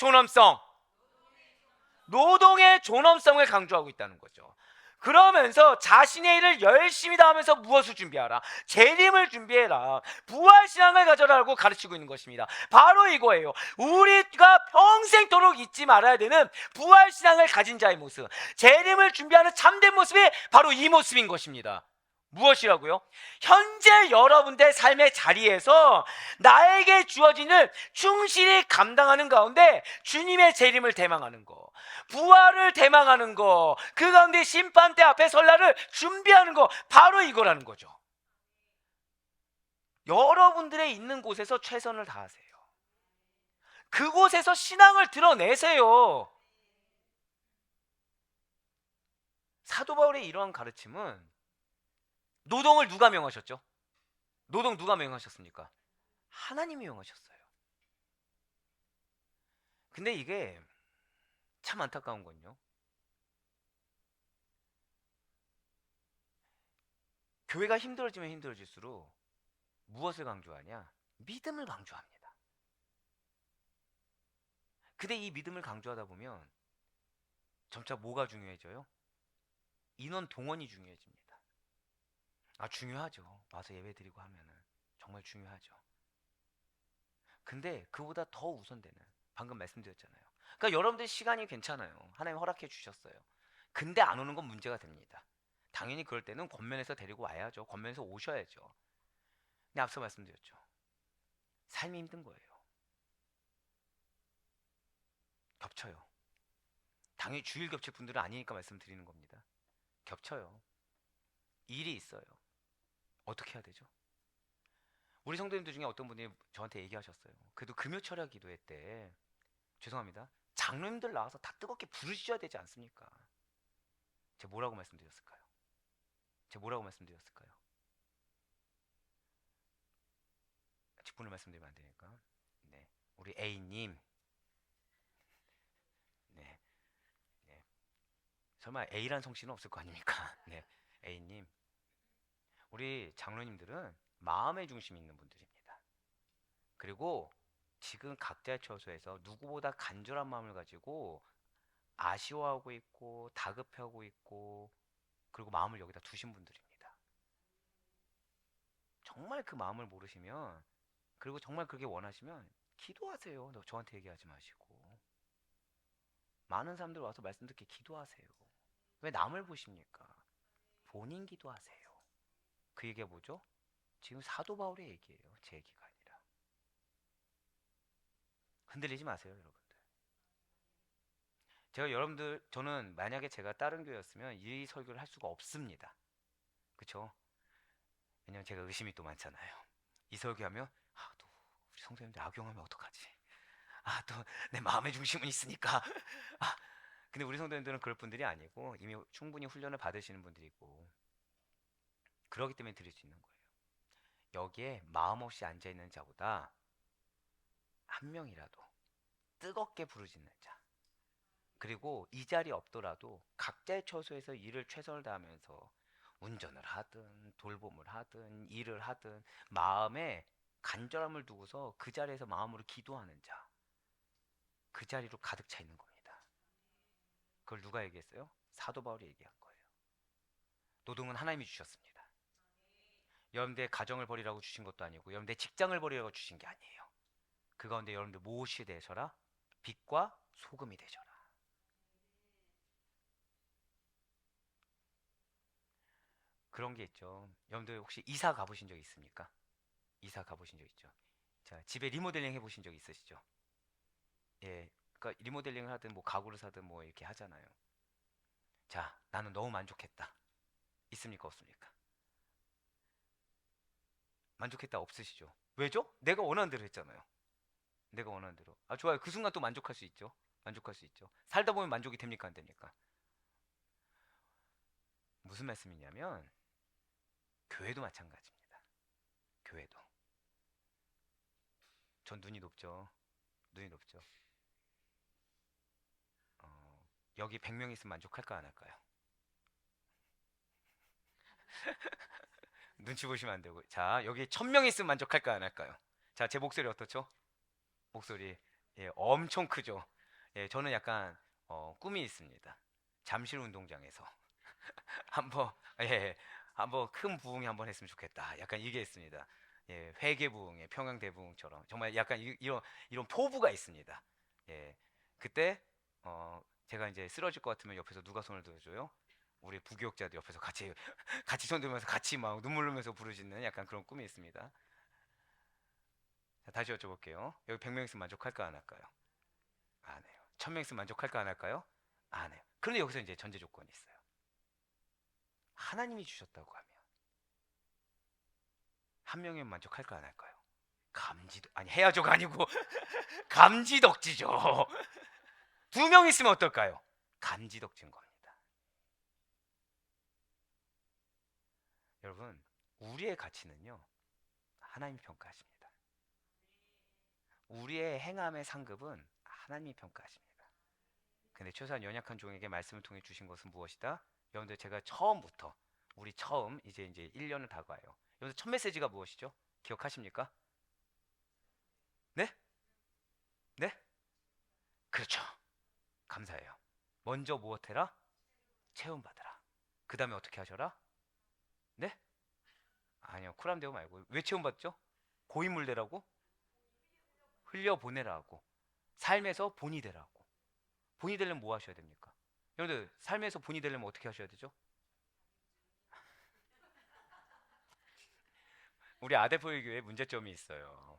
존엄성을 강조하고 있다는 거죠. 그러면서 자신의 일을 열심히 다하면서 무엇을 준비하라? 재림을 준비해라. 부활신앙을 가져라라고 가르치고 있는 것입니다. 바로 이거예요. 우리가 평생토록 잊지 말아야 되는 부활신앙을 가진 자의 모습, 재림을 준비하는 참된 모습이 바로 이 모습인 것입니다. 무엇이라고요? 현재 여러분들 삶의 자리에서 나에게 주어진 일 충실히 감당하는 가운데 주님의 재림을 대망하는 거, 부활을 대망하는 거, 그 가운데 심판대 앞에 설 날을 준비하는 거, 바로 이거라는 거죠. 여러분들의 있는 곳에서 최선을 다하세요. 그곳에서 신앙을 드러내세요. 사도 바울의 이러한 가르침은 노동을 누가 명하셨죠? 노동 누가 명하셨습니까? 하나님이 명하셨어요. 근데 이게 참 안타까운 건요, 교회가 힘들어지면 힘들어질수록 무엇을 강조하냐? 믿음을 강조합니다. 근데 이 믿음을 강조하다 보면 점차 뭐가 중요해져요? 인원 동원이 중요해집니다. 아, 중요하죠. 와서 예배 드리고 하면은 정말 중요하죠. 근데 그보다 더 우선되는, 방금 말씀드렸잖아요. 그러니까 여러분들 시간이 괜찮아요. 하나님 허락해 주셨어요. 근데 안 오는 건 문제가 됩니다. 당연히 그럴 때는 권면해서 데리고 와야죠. 권면해서 오셔야죠. 근데 앞서 말씀드렸죠. 삶이 힘든 거예요. 겹쳐요. 당연히 주일 겹칠 분들은 아니니까 말씀드리는 겁니다. 겹쳐요. 일이 있어요. 어떻게 해야 되죠? 우리 성도님들 중에 어떤 분이 저한테 얘기하셨어요. 그래도 금요철야 기도회 때 죄송합니다. 장로님들 나와서 다 뜨겁게 부르셔야 되지 않습니까? 제가 뭐라고 말씀드렸을까요? 제가 뭐라고 말씀드렸을까요? 직분을 말씀드리면 안 되니까. 네, 우리 A님, 네, 네. 설마 A란 성씨는 없을 거 아닙니까? 네, A님, 우리 장로님들은 마음의 중심이 있는 분들입니다. 그리고 지금 각자의 처소에서 누구보다 간절한 마음을 가지고 아쉬워하고 있고 다급해하고 있고 그리고 마음을 여기다 두신 분들입니다. 정말 그 마음을 모르시면 그리고 정말 그렇게 원하시면 기도하세요. 너 저한테 얘기하지 마시고 많은 사람들 와서 말씀 듣게 기도하세요. 왜 남을 보십니까? 본인 기도하세요. 그 얘기가 뭐죠? 지금 사도 바울의 얘기예요. 제 얘기가 아니라. 흔들리지 마세요, 여러분들. 제가 여러분들 저는 만약에 제가 다른 교회였으면 이 설교를 할 수가 없습니다. 그쵸? 왜냐면 제가 의심이 또 많잖아요. 이 설교하면 또 우리 성도님들 악용하면 어떡하지? 또 내 마음의 중심은 있으니까. 근데 우리 성도님들은 그럴 분들이 아니고 이미 충분히 훈련을 받으시는 분들이고 그러기 때문에 드릴 수 있는 거예요. 여기에 마음 없이 앉아 있는 자보다 한 명이라도 뜨겁게 부르짖는 자. 그리고 이 자리에 없더라도 각자의 처소에서 일을 최선을 다하면서 운전을 하든 돌봄을 하든 일을 하든 마음에 간절함을 두고서 그 자리에서 마음으로 기도하는 자. 그 자리로 가득 차 있는 겁니다. 그걸 누가 얘기했어요? 사도 바울이 얘기한 거예요. 노동은 하나님이 주셨습니다. 여러분들의 가정을 버리라고 주신 것도 아니고 여러분들의 직장을 버리라고 주신 게 아니에요. 그 가운데 여러분들 무엇이 되셔라? 빛과 소금이 되셔라. 그런 게 있죠. 여러분들 혹시 이사 가보신 적 있습니까? 이사 가보신 적 있죠? 자, 집에 리모델링 해보신 적 있으시죠? 예, 그러니까 리모델링을 하든 뭐 가구를 사든 뭐 이렇게 하잖아요. 자, 나는 너무 만족했다. 있습니까? 없습니까? 만족했다 없으시죠? 왜죠? 내가 원하는 대로 했잖아요. 내가 원하는 대로. 좋아요. 그 순간 또 만족할 수 있죠. 만족할 수 있죠. 살다 보면 만족이 됩니까? 안 됩니까? 무슨 말씀이냐면 교회도 마찬가지입니다. 교회도. 전 눈이 높죠. 눈이 높죠. 여기 100명 있으면 만족할까 안 할까요? 눈치 보시면 안 되고. 자, 여기 1000명 있으면 만족할까 안 할까요? 자, 제 목소리 어떻죠? 목소리. 예, 엄청 크죠. 예, 저는 약간 꿈이 있습니다. 잠실 운동장에서 한번 예, 한번 큰 부흥이 한번 했으면 좋겠다. 약간 이게 있습니다. 예, 회계 부흥의 평양 대부흥처럼 정말 약간 이런 포부가 있습니다. 예, 그때 제가 이제 쓰러질 것 같으면 옆에서 누가 손을 들어줘요? 우리 부교육자들 옆에서 같이 같이 손 들면서 같이 막 눈물 흘리면서 부르짖는 약간 그런 꿈이 있습니다. 자, 다시 여쭤볼게요. 여기 100명 있으면 만족할까 안 할까요? 안 해요. 1000명 있으면 만족할까 안 할까요? 안 해요. 그런데 여기서 이제 전제 조건이 있어요. 하나님이 주셨다고 하면 한 명이면 만족할까 안 할까요? 감지도 아니 해야죠가 아니고 감지덕지죠. 2명 있으면 어떨까요? 감지덕지인 겁니다. 여러분, 우리의 가치는요 하나님이 평가하십니다. 우리의 행함의 상급은 하나님이 평가하십니다. 근데 최소한 연약한 종에게 말씀을 통해 주신 것은 무엇이다? 여러분들 제가 처음부터 우리 처음 이제 1년을 다 가요. 여러분들 첫 메시지가 무엇이죠? 기억하십니까? 네? 네? 그렇죠. 감사해요. 먼저 무엇 해라? 체험 받으라. 그 다음에 어떻게 하셔라? 네? 아니요. 쿨함 대우 말고. 왜 체험 받죠? 고인물 되라고? 흘려보내라고. 삶에서 본이 되라고. 본이 되려면 뭐 하셔야 됩니까? 여러분들 삶에서 본이 되려면 어떻게 하셔야 되죠? 우리 아데포일 교회 문제점이 있어요.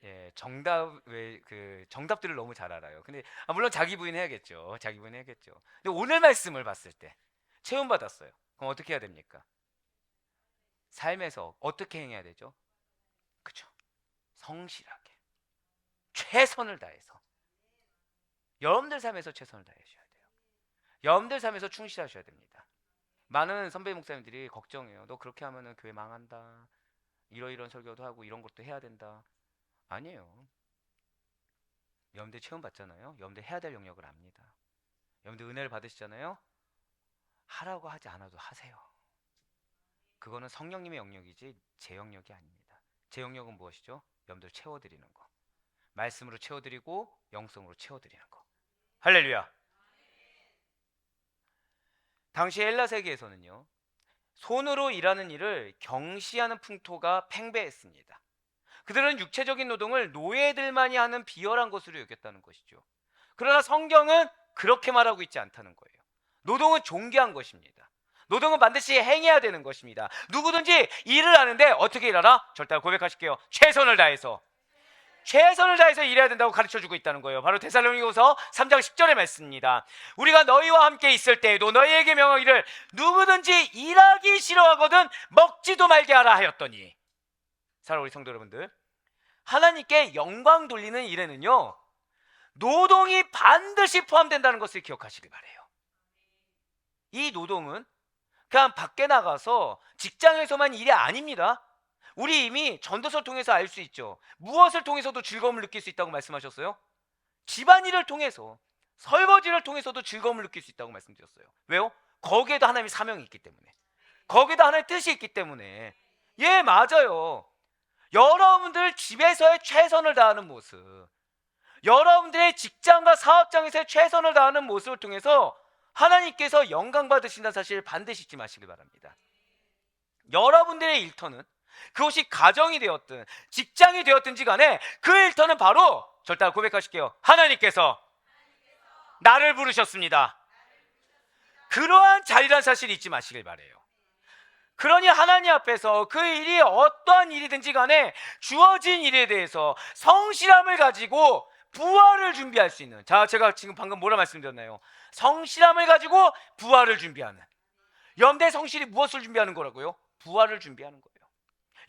예, 정답 왜 그 정답들을 너무 잘 알아요. 근데 물론 자기 부인 해야겠죠. 자기 부인 해야겠죠. 근데 오늘 말씀을 봤을 때 체험 받았어요. 그럼 어떻게 해야 됩니까? 삶에서 어떻게 행해야 되죠? 그죠? 성실하게 최선을 다해서 여러분들 삶에서 최선을 다하셔야 돼요. 여러분들 삶에서 충실하셔야 됩니다. 많은 선배 목사님들이 걱정해요. 너 그렇게 하면은 교회 망한다. 이러이런 설교도 하고 이런 것도 해야 된다. 아니에요. 여러분들 체험 받잖아요. 여러분들 해야 될 영역을 압니다. 여러분들 은혜를 받으시잖아요. 하라고 하지 않아도 하세요. 그거는 성령님의 영역이지 제 영역이 아닙니다. 제 영역은 무엇이죠? 여러분들 채워드리는 거. 말씀으로 채워드리고 영성으로 채워드리는 거. 할렐루야. 당시 헬라 세계에서는요, 손으로 일하는 일을 경시하는 풍토가 팽배했습니다. 그들은 육체적인 노동을 노예들만이 하는 비열한 것으로 여겼다는 것이죠. 그러나 성경은 그렇게 말하고 있지 않다는 거예요. 노동은 존귀한 것입니다. 노동은 반드시 행해야 되는 것입니다. 누구든지 일을 하는데 어떻게 일하라? 절대 고백하실게요. 최선을 다해서. 최선을 다해서 일해야 된다고 가르쳐주고 있다는 거예요. 바로 데살로니가서 3장 10절의 말씀입니다. 우리가 너희와 함께 있을 때에도 너희에게 명하기를 누구든지 일하기 싫어하거든 먹지도 말게 하라 하였더니. 사랑하는 우리 성도 여러분들, 하나님께 영광 돌리는 일에는요, 노동이 반드시 포함된다는 것을 기억하시길 바래요. 이 노동은 그냥 밖에 나가서 직장에서만 일이 아닙니다. 우리 이미 전도서를 통해서 알 수 있죠. 무엇을 통해서도 즐거움을 느낄 수 있다고 말씀하셨어요? 집안일을 통해서, 설거지를 통해서도 즐거움을 느낄 수 있다고 말씀드렸어요. 왜요? 거기에도 하나님의 사명이 있기 때문에, 거기에도 하나님의 뜻이 있기 때문에. 예, 맞아요. 여러분들 집에서의 최선을 다하는 모습, 여러분들의 직장과 사업장에서의 최선을 다하는 모습을 통해서 하나님께서 영광 받으신다는 사실 반드시 잊지 마시길 바랍니다. 여러분들의 일터는 그것이 가정이 되었든 직장이 되었든지 간에 그 일터는 바로 절대 고백하실게요. 하나님께서 나를 부르셨습니다. 그러한 자리란 사실 잊지 마시길 바래요. 그러니 하나님 앞에서 그 일이 어떠한 일이든지 간에 주어진 일에 대해서 성실함을 가지고 부활을 준비할 수 있는, 자, 제가 지금 방금 뭐라 말씀드렸나요? 성실함을 가지고 부활을 준비하는. 여러분들의 성실이 무엇을 준비하는 거라고요? 부활을 준비하는 거예요.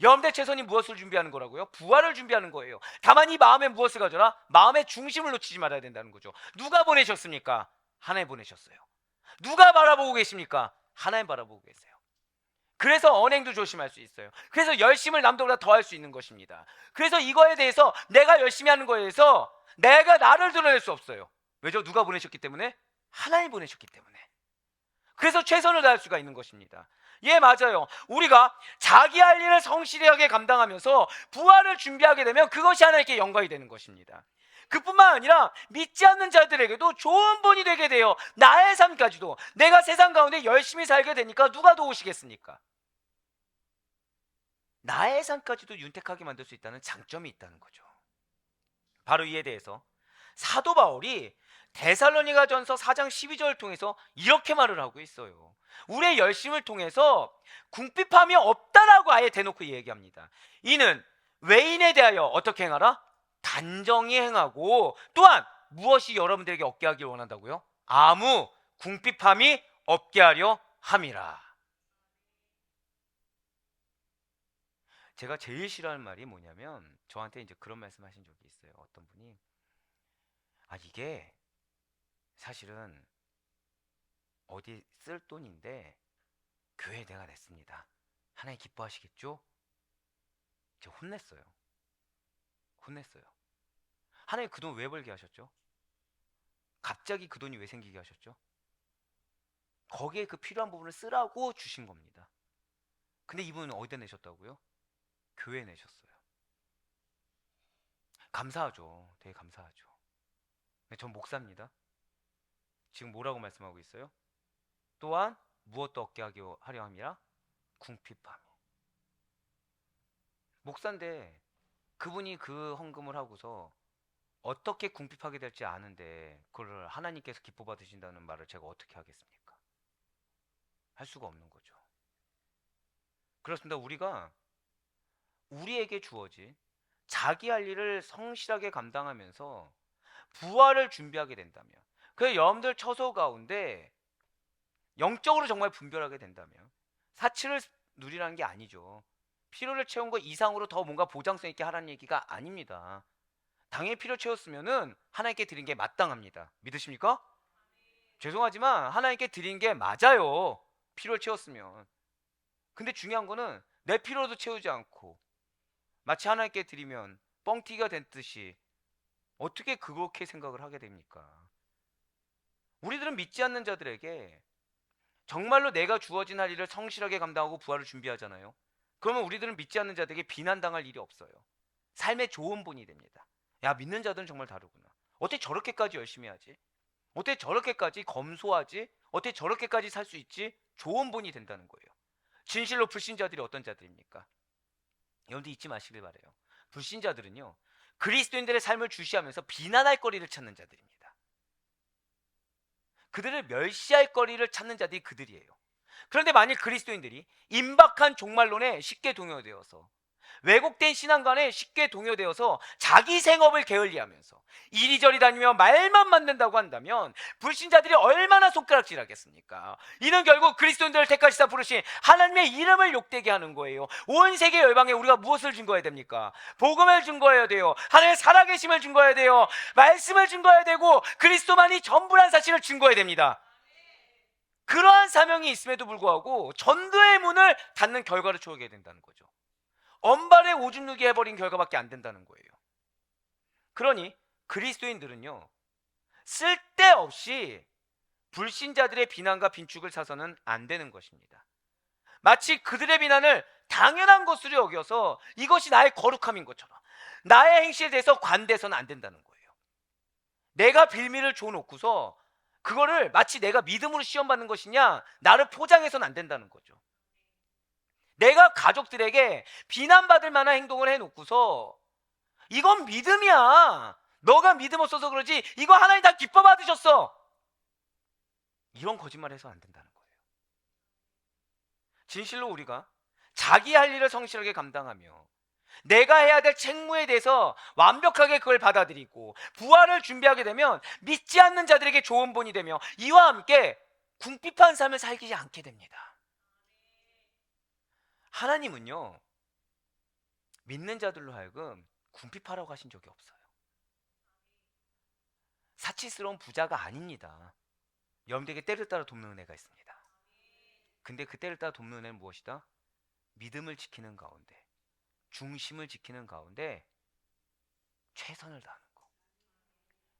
여러분들의 최선이 무엇을 준비하는 거라고요? 부활을 준비하는 거예요. 다만 이 마음에 무엇을 가져라? 마음의 중심을 놓치지 말아야 된다는 거죠. 누가 보내셨습니까? 하나님 보내셨어요. 누가 바라보고 계십니까? 하나님 바라보고 계세요. 그래서 언행도 조심할 수 있어요. 그래서 열심을 남들보다 더 할 수 있는 것입니다. 그래서 이거에 대해서 내가 열심히 하는 거에 대해서 내가 나를 드러낼 수 없어요. 왜죠? 누가 보내셨기 때문에? 하나님 보내셨기 때문에. 그래서 최선을 다할 수가 있는 것입니다. 예, 맞아요. 우리가 자기 할 일을 성실하게 감당하면서 부활을 준비하게 되면 그것이 하나님께 영광이 되는 것입니다. 그뿐만 아니라 믿지 않는 자들에게도 좋은 본이 되게 돼요. 나의 삶까지도 내가 세상 가운데 열심히 살게 되니까 누가 도우시겠습니까? 나의 삶까지도 윤택하게 만들 수 있다는 장점이 있다는 거죠. 바로 이에 대해서 사도 바울이 데살로니가전서 4장 12절을 통해서 이렇게 말을 하고 있어요. 우리의 열심을 통해서 궁핍함이 없다라고 아예 대놓고 얘기합니다. 이는 외인에 대하여 어떻게 행하라? 단정히 행하고, 또한 무엇이 여러분들에게 없게 하길 원한다고요? 아무 궁핍함이 없게 하려 함이라. 제가 제일 싫어하는 말이 뭐냐면, 저한테 이제 그런 말씀 하신 적이 있어요. 어떤 분이, 이게 사실은 어디 쓸 돈인데 교회에 내가 냈습니다. 하나님 기뻐하시겠죠? 제가 혼냈어요. 하나님 그 돈 왜 벌게 하셨죠? 갑자기 그 돈이 왜 생기게 하셨죠? 거기에 그 필요한 부분을 쓰라고 주신 겁니다. 근데 이분은 어디다 내셨다고요? 교회에 내셨어요. 감사하죠. 되게 감사하죠. 근데 전 목사입니다. 지금 뭐라고 말씀하고 있어요? 또한 무엇도 얻게 하려 함이라? 궁핍함. 목사인데 그분이 그 헌금을 하고서 어떻게 궁핍하게 될지 아는데 그걸 하나님께서 기뻐 받으신다는 말을 제가 어떻게 하겠습니까? 할 수가 없는 거죠. 그렇습니다. 우리가 우리에게 주어진 자기 할 일을 성실하게 감당하면서 부활을 준비하게 된다면, 그 여러분들 처소 가운데 영적으로 정말 분별하게 된다면 사치를 누리라는 게 아니죠. 필요를 채운 거 이상으로 더 뭔가 보장성 있게 하라는 얘기가 아닙니다. 당연히 필요 채웠으면은 하나님께 드린 게 마땅합니다. 믿으십니까? 죄송하지만 하나님께 드린 게 맞아요. 필요를 채웠으면. 근데 중요한 거는 내 필요도 채우지 않고 마치 하나님께 드리면 뻥튀기가 된 듯이 어떻게 그렇게 생각을 하게 됩니까? 우리들은 믿지 않는 자들에게 정말로 내가 주어진 할 일을 성실하게 감당하고 부활을 준비하잖아요. 그러면 우리들은 믿지 않는 자들에게 비난당할 일이 없어요. 삶의 좋은 본이 됩니다. 야, 믿는 자들은 정말 다르구나. 어떻게 저렇게까지 열심히 하지? 어떻게 저렇게까지 검소하지? 어떻게 저렇게까지 살 수 있지? 좋은 본이 된다는 거예요. 진실로 불신자들이 어떤 자들입니까? 여러분들 잊지 마시길 바래요. 불신자들은요, 그리스도인들의 삶을 주시하면서 비난할 거리를 찾는 자들입니다. 그들을 멸시할 거리를 찾는 자들이 그들이에요. 그런데 만일 그리스도인들이 임박한 종말론에 쉽게 동요되어서 왜곡된 신앙관에 쉽게 동요되어서 자기 생업을 게을리하면서 이리저리 다니며 말만 만든다고 한다면 불신자들이 얼마나 손가락질하겠습니까? 이는 결국 그리스도인들을 택하시사 부르신 하나님의 이름을 욕되게 하는 거예요. 온 세계 열방에 우리가 무엇을 증거해야 됩니까? 복음을 증거해야 돼요. 하나님의 살아계심을 증거해야 돼요. 말씀을 증거해야 되고 그리스도만이 전부란 사실을 증거해야 됩니다. 그러한 사명이 있음에도 불구하고 전도의 문을 닫는 결과를 초래하게 된다는 거죠. 언발에 오줌 누게 해버린 결과밖에 안 된다는 거예요. 그러니 그리스도인들은요, 쓸데없이 불신자들의 비난과 빈축을 사서는 안 되는 것입니다. 마치 그들의 비난을 당연한 것으로 여겨서 이것이 나의 거룩함인 것처럼 나의 행실에 대해서 관대해서는 안 된다는 거예요. 내가 빌미를 줘놓고서 그거를 마치 내가 믿음으로 시험받는 것이냐, 나를 포장해서는 안 된다는 거죠. 내가 가족들에게 비난받을 만한 행동을 해놓고서 이건 믿음이야, 너가 믿음 없어서 그러지, 이거 하나님 다 기뻐 받으셨어, 이런 거짓말 해서 안 된다는 거예요. 진실로 우리가 자기 할 일을 성실하게 감당하며 내가 해야 될 책무에 대해서 완벽하게 그걸 받아들이고 부활을 준비하게 되면 믿지 않는 자들에게 좋은 본이 되며 이와 함께 궁핍한 삶을 살기 않게 됩니다. 하나님은요, 믿는 자들로 하여금 궁핍하라고 하신 적이 없어요. 사치스러운 부자가 아닙니다. 여러분들에게 때를 따라 돕는 은혜가 있습니다. 근데 그 때를 따라 돕는 은혜는 무엇이다? 믿음을 지키는 가운데, 중심을 지키는 가운데 최선을 다하는 거.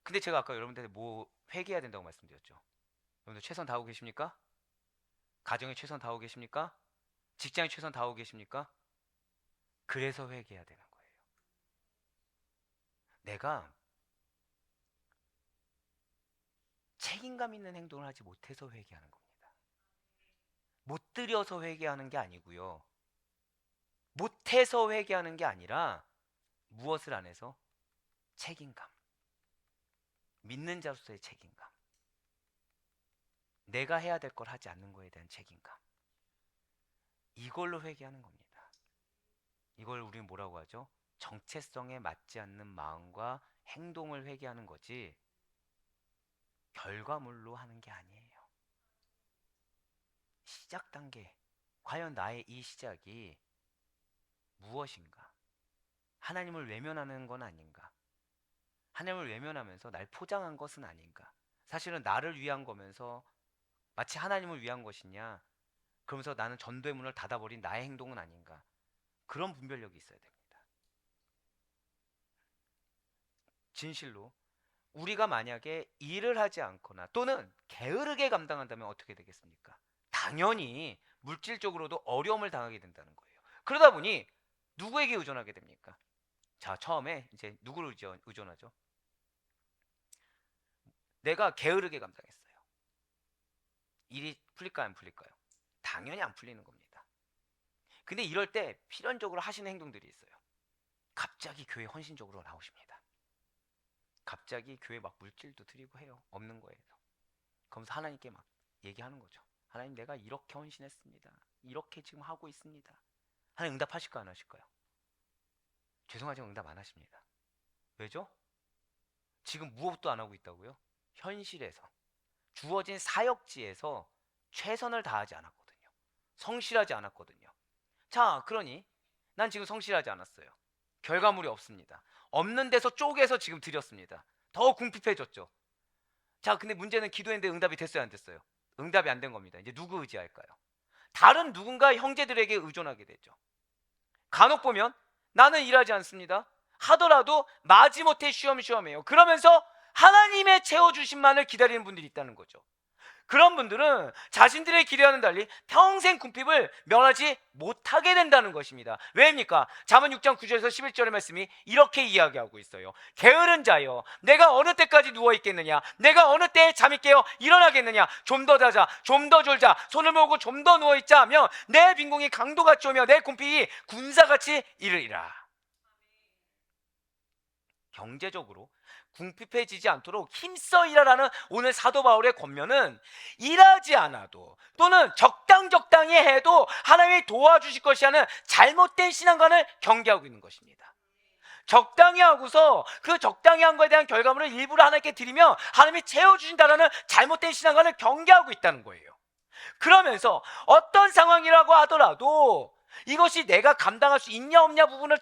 근데 제가 아까 여러분들한테 뭐 회개해야 된다고 말씀드렸죠. 여러분들 최선 다하고 계십니까? 가정에 최선 다하고 계십니까? 직장에 최선 다하고 계십니까? 그래서 회개해야 되는 거예요. 내가 책임감 있는 행동을 하지 못해서 회개하는 겁니다. 못 들여서 회개하는 게 아니고요, 못해서 회개하는 게 아니라 무엇을 안 해서? 책임감. 믿는 자로서의 책임감. 내가 해야 될 걸 하지 않는 거에 대한 책임감. 이걸로 회개하는 겁니다. 이걸 우리는 뭐라고 하죠? 정체성에 맞지 않는 마음과 행동을 회개하는 거지 결과물로 하는 게 아니에요. 시작 단계. 과연 나의 이 시작이 무엇인가? 하나님을 외면하는 건 아닌가? 하나님을 외면하면서 날 포장한 것은 아닌가? 사실은 나를 위한 거면서 마치 하나님을 위한 것이냐? 그러면서 나는 전도의 문을 닫아버린 나의 행동은 아닌가? 그런 분별력이 있어야 됩니다. 진실로 우리가 만약에 일을 하지 않거나 또는 게으르게 감당한다면 어떻게 되겠습니까? 당연히 물질적으로도 어려움을 당하게 된다는 거예요. 그러다 보니 누구에게 의존하게 됩니까? 자, 처음에 이제 누구를 의존하죠? 내가 게으르게 감당했어요. 일이 풀릴까요, 안 풀릴까요? 당연히 안 풀리는 겁니다. 근데 이럴 때 필연적으로 하시는 행동들이 있어요. 갑자기 교회 헌신적으로 나오십니다. 갑자기 교회 막 물질도 드리고 해요. 없는 거예요. 그러면서 하나님께 막 얘기하는 거죠. 하나님, 내가 이렇게 헌신했습니다. 이렇게 지금 하고 있습니다. 하나님 응답하실까요, 안 하실까요? 죄송하지만 응답 안 하십니다. 왜죠? 지금 무엇도 안 하고 있다고요? 현실에서 주어진 사역지에서 최선을 다하지 않았거든요. 성실하지 않았거든요. 자, 그러니 난 지금 성실하지 않았어요. 결과물이 없습니다. 없는 데서 쪼개서 지금 드렸습니다. 더 궁핍해졌죠. 자, 근데 문제는 기도했는데 응답이 됐어요, 안 됐어요? 응답이 안 된 겁니다. 이제 누구 의지할까요? 다른 누군가 형제들에게 의존하게 되죠. 간혹 보면 나는 일하지 않습니다. 하더라도 마지못해 쉬엄쉬엄해요. 그러면서 하나님의 채워주신만을 기다리는 분들이 있다는 거죠. 그런 분들은 자신들의 기대와는 달리 평생 궁핍을 면하지 못하게 된다는 것입니다. 왜입니까? 잠언 6장 9절에서 11절의 말씀이 이렇게 이야기하고 있어요. 게으른 자여, 내가 어느 때까지 누워있겠느냐? 내가 어느 때에 잠이 깨어 일어나겠느냐? 좀 더 자자, 좀 더 졸자, 손을 모으고 좀 더 누워있자 하면 내 빈궁이 강도같이 오며 내 궁핍이 군사같이 이르리라. 경제적으로 궁핍해지지 않도록 힘써 일하라는 오늘 사도 바울의 권면은 일하지 않아도 또는 적당히 해도 하나님이 도와주실 것이라는 잘못된 신앙관을 경계하고 있는 것입니다. 적당히 하고서 그 적당히 한 거에 대한 결과물을 일부러 하나님께 드리면 하나님이 채워주신다는 잘못된 신앙관을 경계하고 있다는 거예요. 그러면서 어떤 상황이라고 하더라도 이것이 내가 감당할 수 있냐 없냐 부분을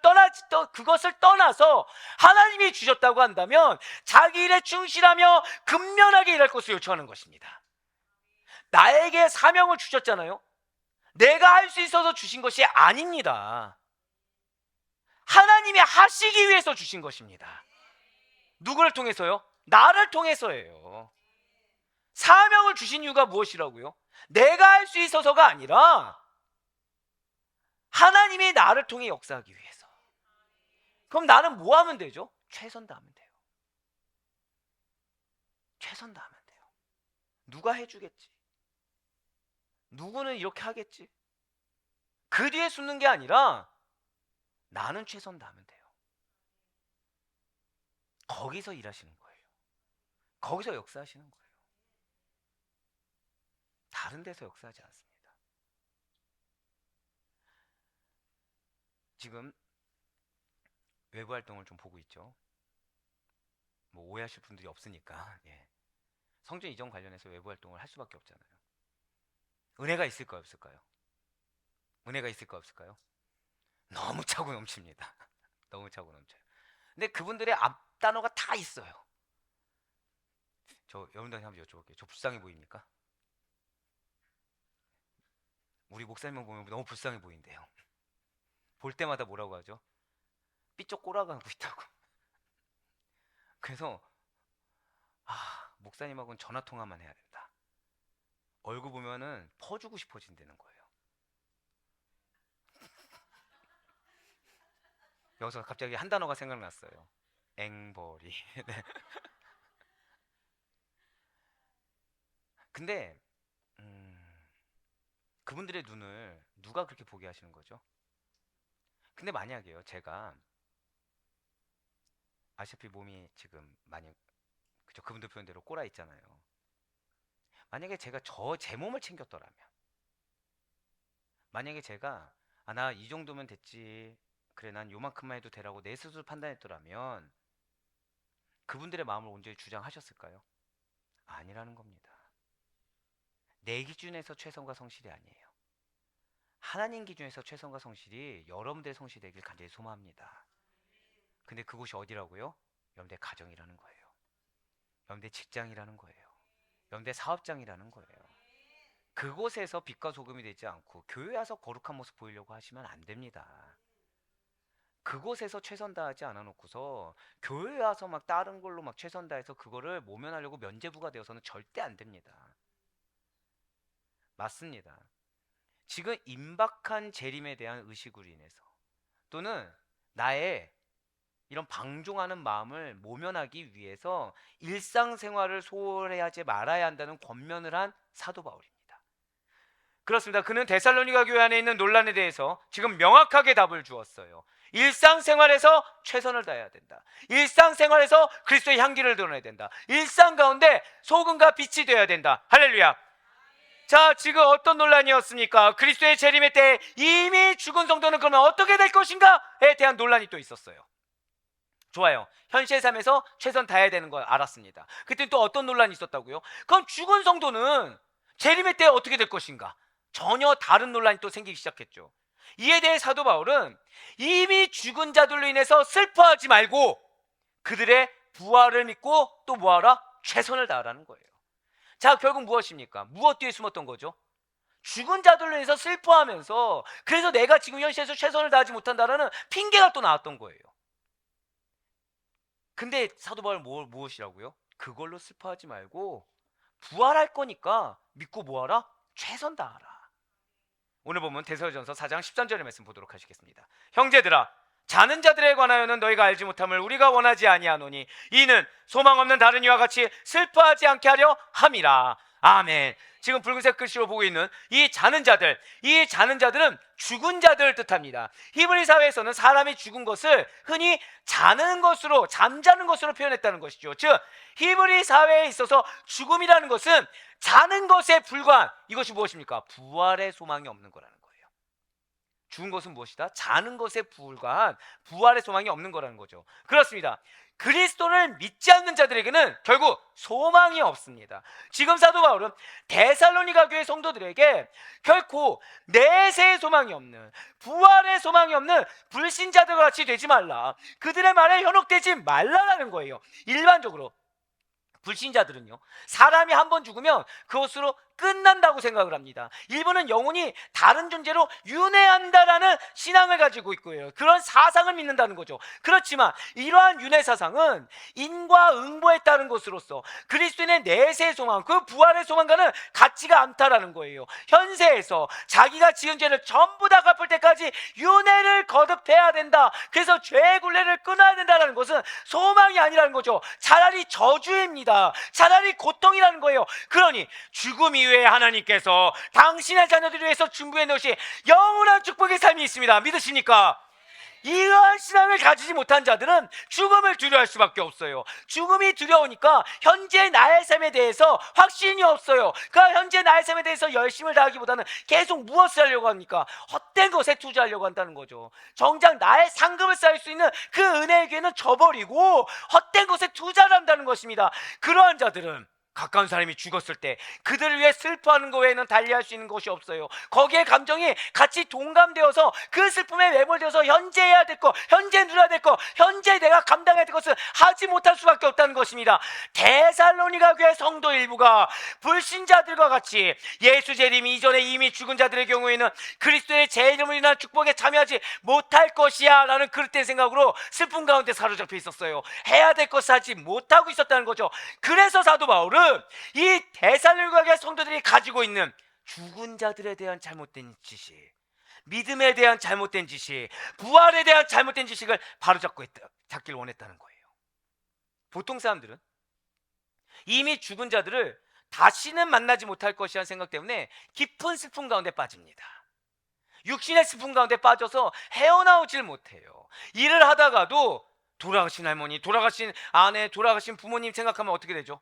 그것을 떠나서 하나님이 주셨다고 한다면 자기 일에 충실하며 근면하게 일할 것을 요청하는 것입니다. 나에게 사명을 주셨잖아요. 내가 할 수 있어서 주신 것이 아닙니다. 하나님이 하시기 위해서 주신 것입니다. 누구를 통해서요? 나를 통해서예요. 사명을 주신 이유가 무엇이라고요? 내가 할 수 있어서가 아니라 하나님이 나를 통해 역사하기 위해서. 그럼 나는 뭐 하면 되죠? 최선 다하면 돼요. 최선 다하면 돼요. 누가 해주겠지? 누구는 이렇게 하겠지? 그 뒤에 숨는 게 아니라 나는 최선 다하면 돼요. 거기서 일하시는 거예요. 거기서 역사하시는 거예요. 다른 데서 역사하지 않습니다. 지금 외부 활동을 좀 보고 있죠. 뭐 오해하실 분들이 없으니까. 성전 이전 관련해서 외부 활동을 할 수밖에 없잖아요. 은혜가 있을까요, 없을까요? 은혜가 있을까요, 없을까요? 너무 차고 넘칩니다. 너무 차고 넘쳐요. 근데 그분들의 앞 단어가 다 있어요. 저 여러분들한테 한번 여쭤볼게요. 저 불쌍해 보입니까? 우리 목사님만 보면 너무 불쌍해 보인대요. 볼 때마다 뭐라고 하죠? 삐쩍 꼬라가고 있다고. 그래서 목사님하고는 전화 통화만 해야 된다. 얼굴 보면은 퍼주고 싶어진다는 거예요. 여기서 갑자기 한 단어가 생각났어요. 앵벌이. 네. 근데 그분들의 눈을 누가 그렇게 보게 하시는 거죠? 근데 만약에요, 제가 아시다시피 몸이 지금 많이 그죠? 그분들 표현대로 꼬라 있잖아요. 만약에 제가 제 몸을 챙겼더라면, 만약에 제가 나 이 정도면 됐지, 그래 난 요만큼만 해도 되라고 내 스스로 판단했더라면 그분들의 마음을 온전히 주장하셨을까요? 아니라는 겁니다. 내 기준에서 최선과 성실이 아니에요. 하나님 기준에서 최선과 성실이 여러분들의 성실이 되길 간절히 소망합니다. 근데 그곳이 어디라고요? 여러분들의 가정이라는 거예요. 여러분들의 직장이라는 거예요. 여러분들의 사업장이라는 거예요. 그곳에서 빛과 소금이 되지 않고 교회 와서 거룩한 모습 보이려고 하시면 안 됩니다. 그곳에서 최선 다하지 않아 놓고서 교회 와서 막 다른 걸로 막 최선 다해서 그거를 모면하려고 면죄부가 되어서는 절대 안 됩니다. 맞습니다. 지금 임박한 재림에 대한 의식으로 인해서 또는 나의 이런 방종하는 마음을 모면하기 위해서 일상생활을 소홀히 하지 말아야 한다는 권면을 한 사도 바울입니다. 그렇습니다. 그는 데살로니가 교회 안에 있는 논란에 대해서 지금 명확하게 답을 주었어요. 일상생활에서 최선을 다해야 된다. 일상생활에서 그리스도의 향기를 드러내야 된다. 일상 가운데 소금과 빛이 되어야 된다. 할렐루야. 자, 지금 어떤 논란이었습니까? 그리스도의 재림의 때 이미 죽은 성도는 그러면 어떻게 될 것인가에 대한 논란이 또 있었어요. 좋아요. 현실 삶에서 최선 다해야 되는 걸 알았습니다. 그때 또 어떤 논란이 있었다고요? 그럼 죽은 성도는 재림의 때 어떻게 될 것인가? 전혀 다른 논란이 또 생기기 시작했죠. 이에 대해 사도 바울은 이미 죽은 자들로 인해서 슬퍼하지 말고 그들의 부활을 믿고 또 뭐하라? 최선을 다하라는 거예요. 자, 결국 무엇입니까? 무엇 뒤에 숨었던 거죠? 죽은 자들로 인해서 슬퍼하면서 그래서 내가 지금 현실에서 최선을 다하지 못한다라는 핑계가 또 나왔던 거예요. 근데 사도 바울 무엇이라고요? 그걸로 슬퍼하지 말고 부활할 거니까 믿고 뭐하라? 최선 다하라. 오늘 보면 데살로니가전서 4장 13절의 말씀 보도록 하시겠습니다. 형제들아, 자는 자들에 관하여는 너희가 알지 못함을 우리가 원하지 아니하노니 이는 소망 없는 다른 이와 같이 슬퍼하지 않게 하려 함이라. 아멘. 지금 붉은색 글씨로 보고 있는 이 자는 자들, 이 자는 자들은 죽은 자들을 뜻합니다. 히브리 사회에서는 사람이 죽은 것을 흔히 자는 것으로, 잠자는 것으로 표현했다는 것이죠. 즉 히브리 사회에 있어서 죽음이라는 것은 자는 것에 불과한, 이것이 무엇입니까? 부활의 소망이 없는 거라는 거예요. 죽은 것은 무엇이다? 자는 것에 불과한 부활의 소망이 없는 거라는 거죠. 그렇습니다. 그리스도를 믿지 않는 자들에게는 결국 소망이 없습니다. 지금 사도 바울은 데살로니가 교회 성도들에게 결코 내세의 소망이 없는, 부활의 소망이 없는 불신자들과 같이 되지 말라, 그들의 말에 현혹되지 말라라는 거예요. 일반적으로 불신자들은요, 사람이 한 번 죽으면 그것으로 끝난다고 생각을 합니다. 일부는 영혼이 다른 존재로 윤회한다라는 신앙을 가지고 있고요, 그런 사상을 믿는다는 거죠. 그렇지만 이러한 윤회 사상은 인과 응보에 따른 것으로서 그리스도인의 내세의 소망, 그 부활의 소망과는 같지가 않다라는 거예요. 현세에서 자기가 지은 죄를 전부 다 갚을 때까지 윤회를 거듭해야 된다, 그래서 죄의 굴레를 끊어야 된다는 것은 소망이 아니라는 거죠. 차라리 저주입니다. 차라리 고통이라는 거예요. 그러니 죽음 이후에 하나님께서 당신의 자녀들을 위해서 준비해 놓으신 영원한 축복의 삶이 있습니다. 믿으십니까? 이러한 신앙을 가지지 못한 자들은 죽음을 두려워할 수밖에 없어요. 죽음이 두려우니까 현재 나의 삶에 대해서 확신이 없어요. 그 현재 나의 삶에 대해서 열심을 다하기보다는 계속 무엇을 하려고 합니까? 헛된 것에 투자하려고 한다는 거죠. 정작 나의 상급을 쌓을 수 있는 그 은혜의 기회는 저버리고 헛된 것에 투자를 한다는 것입니다. 그러한 자들은 가까운 사람이 죽었을 때 그들을 위해 슬퍼하는 것 외에는 달리할 수 있는 것이 없어요. 거기에 감정이 같이 동감되어서 그 슬픔에 매몰되어서 현재 해야 될 것, 현재 누려야 될 것, 현재 내가 감당해야 될 것을 하지 못할 수밖에 없다는 것입니다. 데살로니가 교회 성도 일부가 불신자들과 같이 예수 재림 이전에 이미 죽은 자들의 경우에는 그리스도의 재림을 인한 축복에 참여하지 못할 것이야 라는 그릇된 생각으로 슬픔 가운데 사로잡혀 있었어요. 해야 될 것을 하지 못하고 있었다는 거죠. 그래서 사도 바울은 이 데살로니가 교회 성도들이 가지고 있는 죽은 자들에 대한 잘못된 지식, 믿음에 대한 잘못된 지식, 부활에 대한 잘못된 지식을 바로잡고 잡길 원했다는 거예요. 보통 사람들은 이미 죽은 자들을 다시는 만나지 못할 것이라는 생각 때문에 깊은 슬픔 가운데 빠집니다. 육신의 슬픔 가운데 빠져서 헤어나오질 못해요. 일을 하다가도 돌아가신 할머니, 돌아가신 아내, 돌아가신 부모님 생각하면 어떻게 되죠?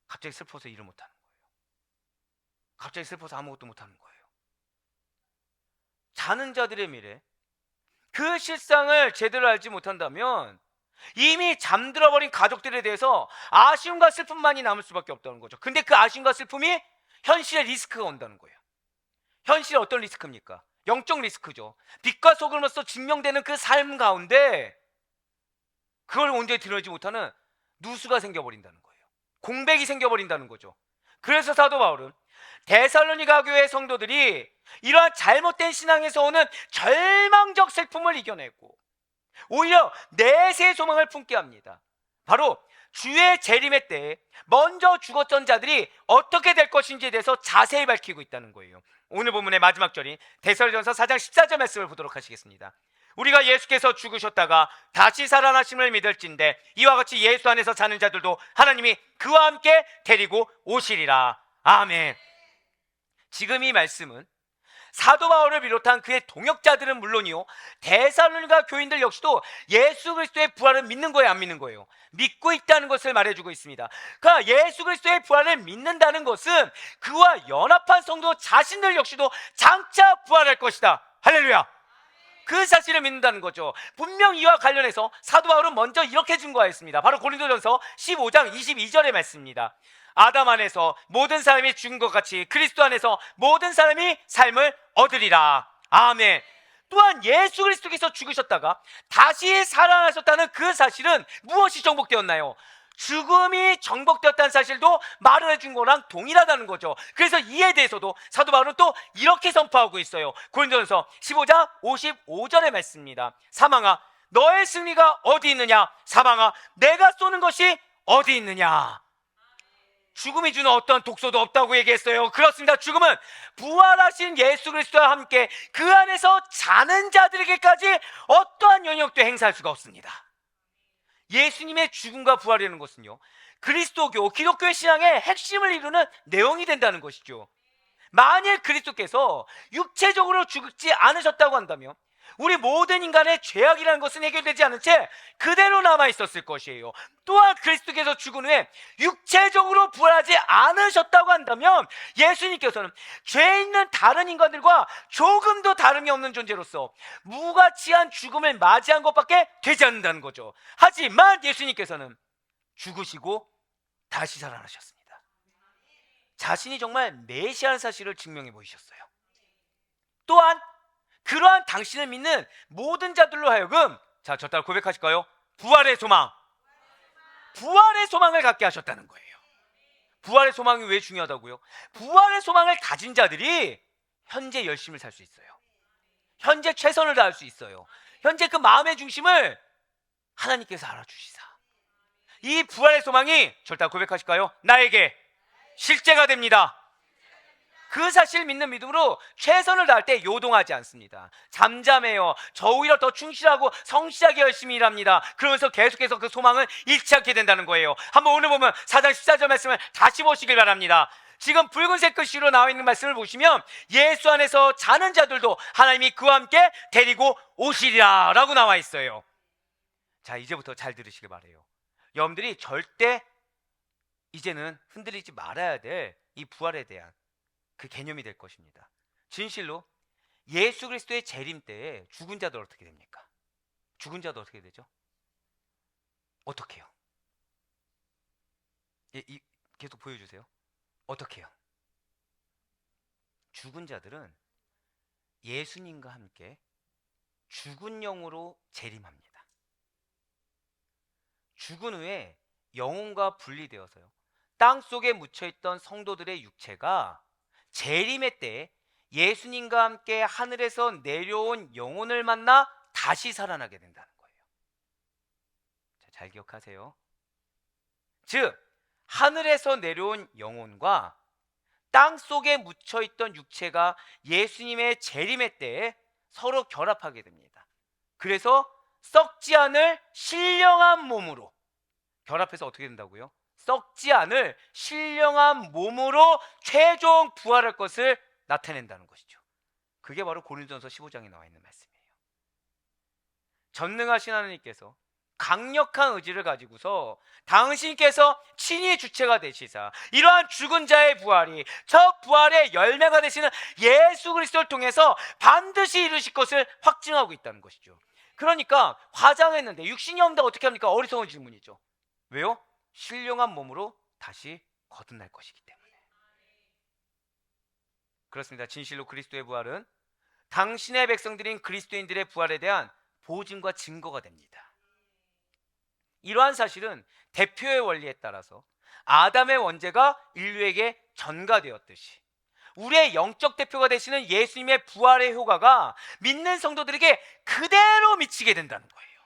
갑자기 슬퍼서 일을 못하는 거예요. 갑자기 슬퍼서 아무것도 못하는 거예요. 자는 자들의 미래, 그 실상을 제대로 알지 못한다면 이미 잠들어버린 가족들에 대해서 아쉬움과 슬픔만이 남을 수밖에 없다는 거죠. 근데 그 아쉬움과 슬픔이 현실의 리스크가 온다는 거예요. 현실이 어떤 리스크입니까? 영적 리스크죠. 빛과 소금으로서 증명되는 그 삶 가운데 그걸 온전히 드러내지 못하는 누수가 생겨버린다는 거예요. 공백이 생겨버린다는 거죠. 그래서 사도 바울은 데살로니가 교회 성도들이 이러한 잘못된 신앙에서 오는 절망적 슬픔을 이겨내고 오히려 내세의 소망을 품게 합니다. 바로 주의 재림의 때에 먼저 죽었던 자들이 어떻게 될 것인지에 대해서 자세히 밝히고 있다는 거예요. 오늘 본문의 마지막 절인 데살로니가전서 4장 14절 말씀을 보도록 하시겠습니다. 우리가 예수께서 죽으셨다가 다시 살아나심을 믿을진대 이와 같이 예수 안에서 사는 자들도 하나님이 그와 함께 데리고 오시리라. 아멘. 지금 이 말씀은 사도 바울을 비롯한 그의 동역자들은 물론이요, 데살로니가 교인들 역시도 예수 그리스도의 부활을 믿는 거예요, 안 믿는 거예요? 믿고 있다는 것을 말해주고 있습니다. 그러니까 예수 그리스도의 부활을 믿는다는 것은 그와 연합한 성도 자신들 역시도 장차 부활할 것이다. 할렐루야. 그 사실을 믿는다는 거죠. 분명 이와 관련해서 사도 바울은 먼저 이렇게 증거하였습니다. 바로 고린도전서 15장 22절의 말씀입니다. 아담 안에서 모든 사람이 죽은 것 같이 그리스도 안에서 모든 사람이 삶을 얻으리라. 아멘. 또한 예수 그리스도께서 죽으셨다가 다시 살아나셨다는 그 사실은 무엇이 정복되었나요? 죽음이 정복되었다는 사실도 말을 해준 거랑 동일하다는 거죠. 그래서 이에 대해서도 사도 바울은 또 이렇게 선포하고 있어요. 고린도전서 15장 55절의 말씀입니다. 사망아 너의 승리가 어디 있느냐? 사망아 내가 쏘는 것이 어디 있느냐? 죽음이 주는 어떠한 독소도 없다고 얘기했어요. 그렇습니다. 죽음은 부활하신 예수 그리스도와 함께 그 안에서 자는 자들에게까지 어떠한 영역도 행사할 수가 없습니다. 예수님의 죽음과 부활이라는 것은요, 그리스도교, 기독교의 신앙의 핵심을 이루는 내용이 된다는 것이죠. 만일 그리스도께서 육체적으로 죽지 않으셨다고 한다면 우리 모든 인간의 죄악이라는 것은 해결되지 않은 채 그대로 남아있었을 것이에요. 또한 그리스도께서 죽은 후에 육체적으로 부활하지 않으셨다고 한다면 예수님께서는 죄 있는 다른 인간들과 조금도 다름이 없는 존재로서 무가치한 죽음을 맞이한 것밖에 되지 않는다는 거죠. 하지만 예수님께서는 죽으시고 다시 살아나셨습니다. 자신이 정말 메시아라는 사실을 증명해 보이셨어요. 또한 그러한 당신을 믿는 모든 자들로 하여금, 자, 저 따라 고백하실까요? 부활의 소망. 부활의 소망을 갖게 하셨다는 거예요. 부활의 소망이 왜 중요하다고요? 부활의 소망을 가진 자들이 현재 열심을 살 수 있어요. 현재 최선을 다할 수 있어요. 현재 그 마음의 중심을 하나님께서 알아주시사 이 부활의 소망이, 저 따라 고백하실까요? 나에게 실제가 됩니다. 그 사실을 믿는 믿음으로 최선을 다할 때 요동하지 않습니다. 잠잠해요. 저 오히려 더 충실하고 성실하게 열심히 일합니다. 그러면서 계속해서 그 소망을 잃지 않게 된다는 거예요. 한번 오늘 보면 4장 14절 말씀을 다시 보시길 바랍니다. 지금 붉은색 글씨로 나와 있는 말씀을 보시면 예수 안에서 자는 자들도 하나님이 그와 함께 데리고 오시리라 라고 나와 있어요. 자, 이제부터 잘 들으시길 바라요. 여러분들이 절대 이제는 흔들리지 말아야 될 이 부활에 대한 그 개념이 될 것입니다. 진실로 예수 그리스도의 재림 때에 죽은 자들 어떻게 됩니까? 죽은 자들 어떻게 되죠? 어떻게 해요? 계속 보여주세요. 어떻게 해요? 죽은 자들은 예수님과 함께 죽은 영으로 재림합니다. 죽은 후에 영혼과 분리되어서요, 땅 속에 묻혀있던 성도들의 육체가 재림의 때에 예수님과 함께 하늘에서 내려온 영혼을 만나 다시 살아나게 된다는 거예요. 자, 잘 기억하세요. 즉 하늘에서 내려온 영혼과 땅 속에 묻혀있던 육체가 예수님의 재림의 때에 서로 결합하게 됩니다. 그래서 썩지 않을 신령한 몸으로 결합해서 어떻게 된다고요? 썩지 않을 신령한 몸으로 최종 부활할 것을 나타낸다는 것이죠. 그게 바로 고린도전서 15장에 나와 있는 말씀이에요. 전능하신 하나님께서 강력한 의지를 가지고서 당신께서 친히 주체가 되시사 이러한 죽은 자의 부활이 저 부활의 열매가 되시는 예수 그리스도를 통해서 반드시 이루실 것을 확증하고 있다는 것이죠. 그러니까 화장했는데 육신이 없는데 어떻게 합니까? 어리석은 질문이죠. 왜요? 신령한 몸으로 다시 거듭날 것이기 때문에. 그렇습니다. 진실로 그리스도의 부활은 당신의 백성들인 그리스도인들의 부활에 대한 보증과 증거가 됩니다. 이러한 사실은 대표의 원리에 따라서 아담의 원죄가 인류에게 전가되었듯이 우리의 영적 대표가 되시는 예수님의 부활의 효과가 믿는 성도들에게 그대로 미치게 된다는 거예요.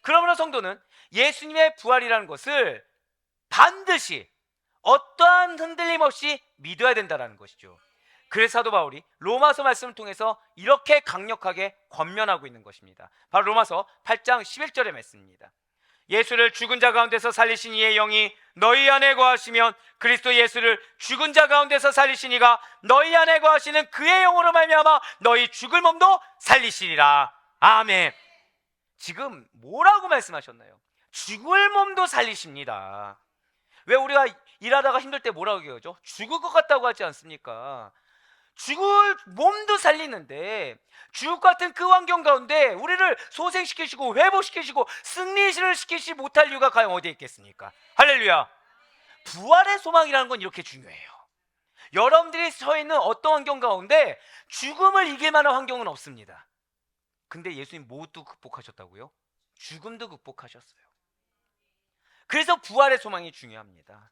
그러므로 성도는 예수님의 부활이라는 것을 반드시 어떠한 흔들림 없이 믿어야 된다는 것이죠. 그래서 사도 바울이 로마서 말씀을 통해서 이렇게 강력하게 권면하고 있는 것입니다. 바로 로마서 8장 11절의 말씀입니다. 예수를 죽은 자 가운데서 살리신 이의 영이 너희 안에 거하시면 그리스도 예수를 죽은 자 가운데서 살리신 이가 너희 안에 거하시는 그의 영으로 말미암아 너희 죽을 몸도 살리시리라. 아멘. 지금 뭐라고 말씀하셨나요? 죽을 몸도 살리십니다. 왜 우리가 일하다가 힘들 때 뭐라고 얘기하죠? 죽을 것 같다고 하지 않습니까? 죽을 몸도 살리는데 죽을 것 같은 그 환경 가운데 우리를 소생시키시고 회복시키시고 승리를 시키지 못할 이유가 과연 어디에 있겠습니까? 할렐루야. 부활의 소망이라는 건 이렇게 중요해요. 여러분들이 서 있는 어떤 환경 가운데 죽음을 이길 만한 환경은 없습니다. 근데 예수님 뭐도 극복하셨다고요? 죽음도 극복하셨어요. 그래서 부활의 소망이 중요합니다.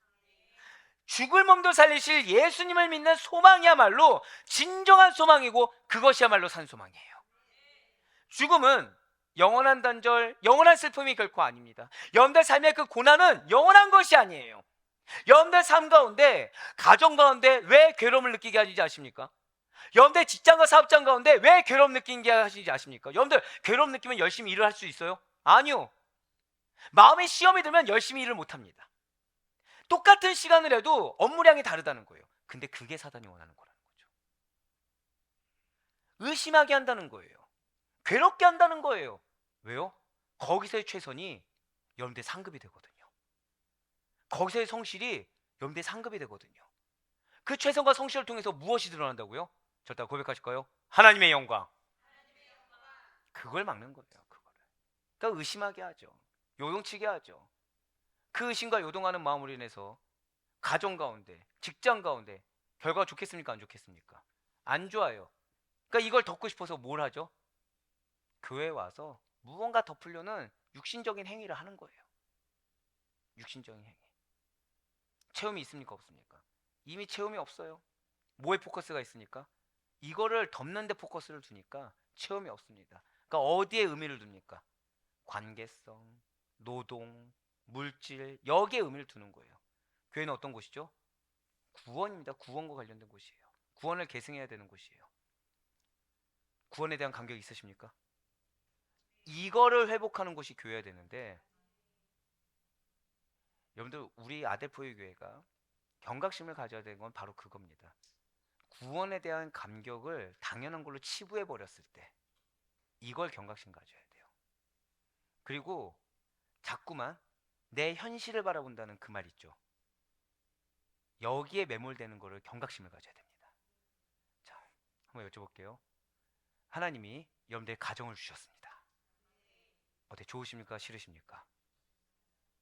죽을 몸도 살리실 예수님을 믿는 소망이야말로 진정한 소망이고 그것이야말로 산 소망이에요. 죽음은 영원한 단절, 영원한 슬픔이 결코 아닙니다. 여러분들 삶의 그 고난은 영원한 것이 아니에요. 여러분들 삶 가운데, 가정 가운데 왜 괴로움을 느끼게 하시지 아십니까? 여러분들 직장과 사업장 가운데 왜 괴로움 느끼게 하시지 아십니까? 여러분들 괴로움 느끼면 열심히 일을 할 수 있어요? 아니요. 마음에 시험이 들면 열심히 일을 못합니다. 똑같은 시간을 해도 업무량이 다르다는 거예요. 근데 그게 사단이 원하는 거라는 거죠. 의심하게 한다는 거예요. 괴롭게 한다는 거예요. 왜요? 거기서의 최선이 여러분들의 상급이 되거든요. 거기서의 성실이 여러분들의 상급이 되거든요. 그 최선과 성실을 통해서 무엇이 드러난다고요? 저따 고백하실까요? 하나님의 영광. 그걸 막는 거예요. 그러니까 의심하게 하죠. 요동치게 하죠. 그 의심과 요동하는 마음으로 인해서 가정 가운데, 직장 가운데 결과가 좋겠습니까? 안 좋겠습니까? 안 좋아요. 그러니까 이걸 덮고 싶어서 뭘 하죠? 교회에 와서 무언가 덮으려는 육신적인 행위를 하는 거예요. 육신적인 행위. 체험이 있습니까? 없습니까? 이미 체험이 없어요. 뭐에 포커스가 있으니까? 이거를 덮는 데 포커스를 두니까 체험이 없습니다. 그러니까 어디에 의미를 둡니까? 관계성, 노동, 물질, 여기에 의미를 두는 거예요. 교회는 어떤 곳이죠? 구원입니다. 구원과 관련된 곳이에요. 구원을 계승해야 되는 곳이에요. 구원에 대한 감격이 있으십니까? 이거를 회복하는 곳이 교회야 되는데, 여러분들 우리 아델포유 교회가 경각심을 가져야 되는 건 바로 그겁니다. 구원에 대한 감격을 당연한 걸로 치부해 버렸을 때 이걸 경각심 가져야 돼요. 그리고 자꾸만 내 현실을 바라본다는 그 말 있죠. 여기에 매몰되는 거를 경각심을 가져야 됩니다. 자, 한번 여쭤볼게요. 하나님이 여러분들의 가정을 주셨습니다. 어때, 좋으십니까? 싫으십니까?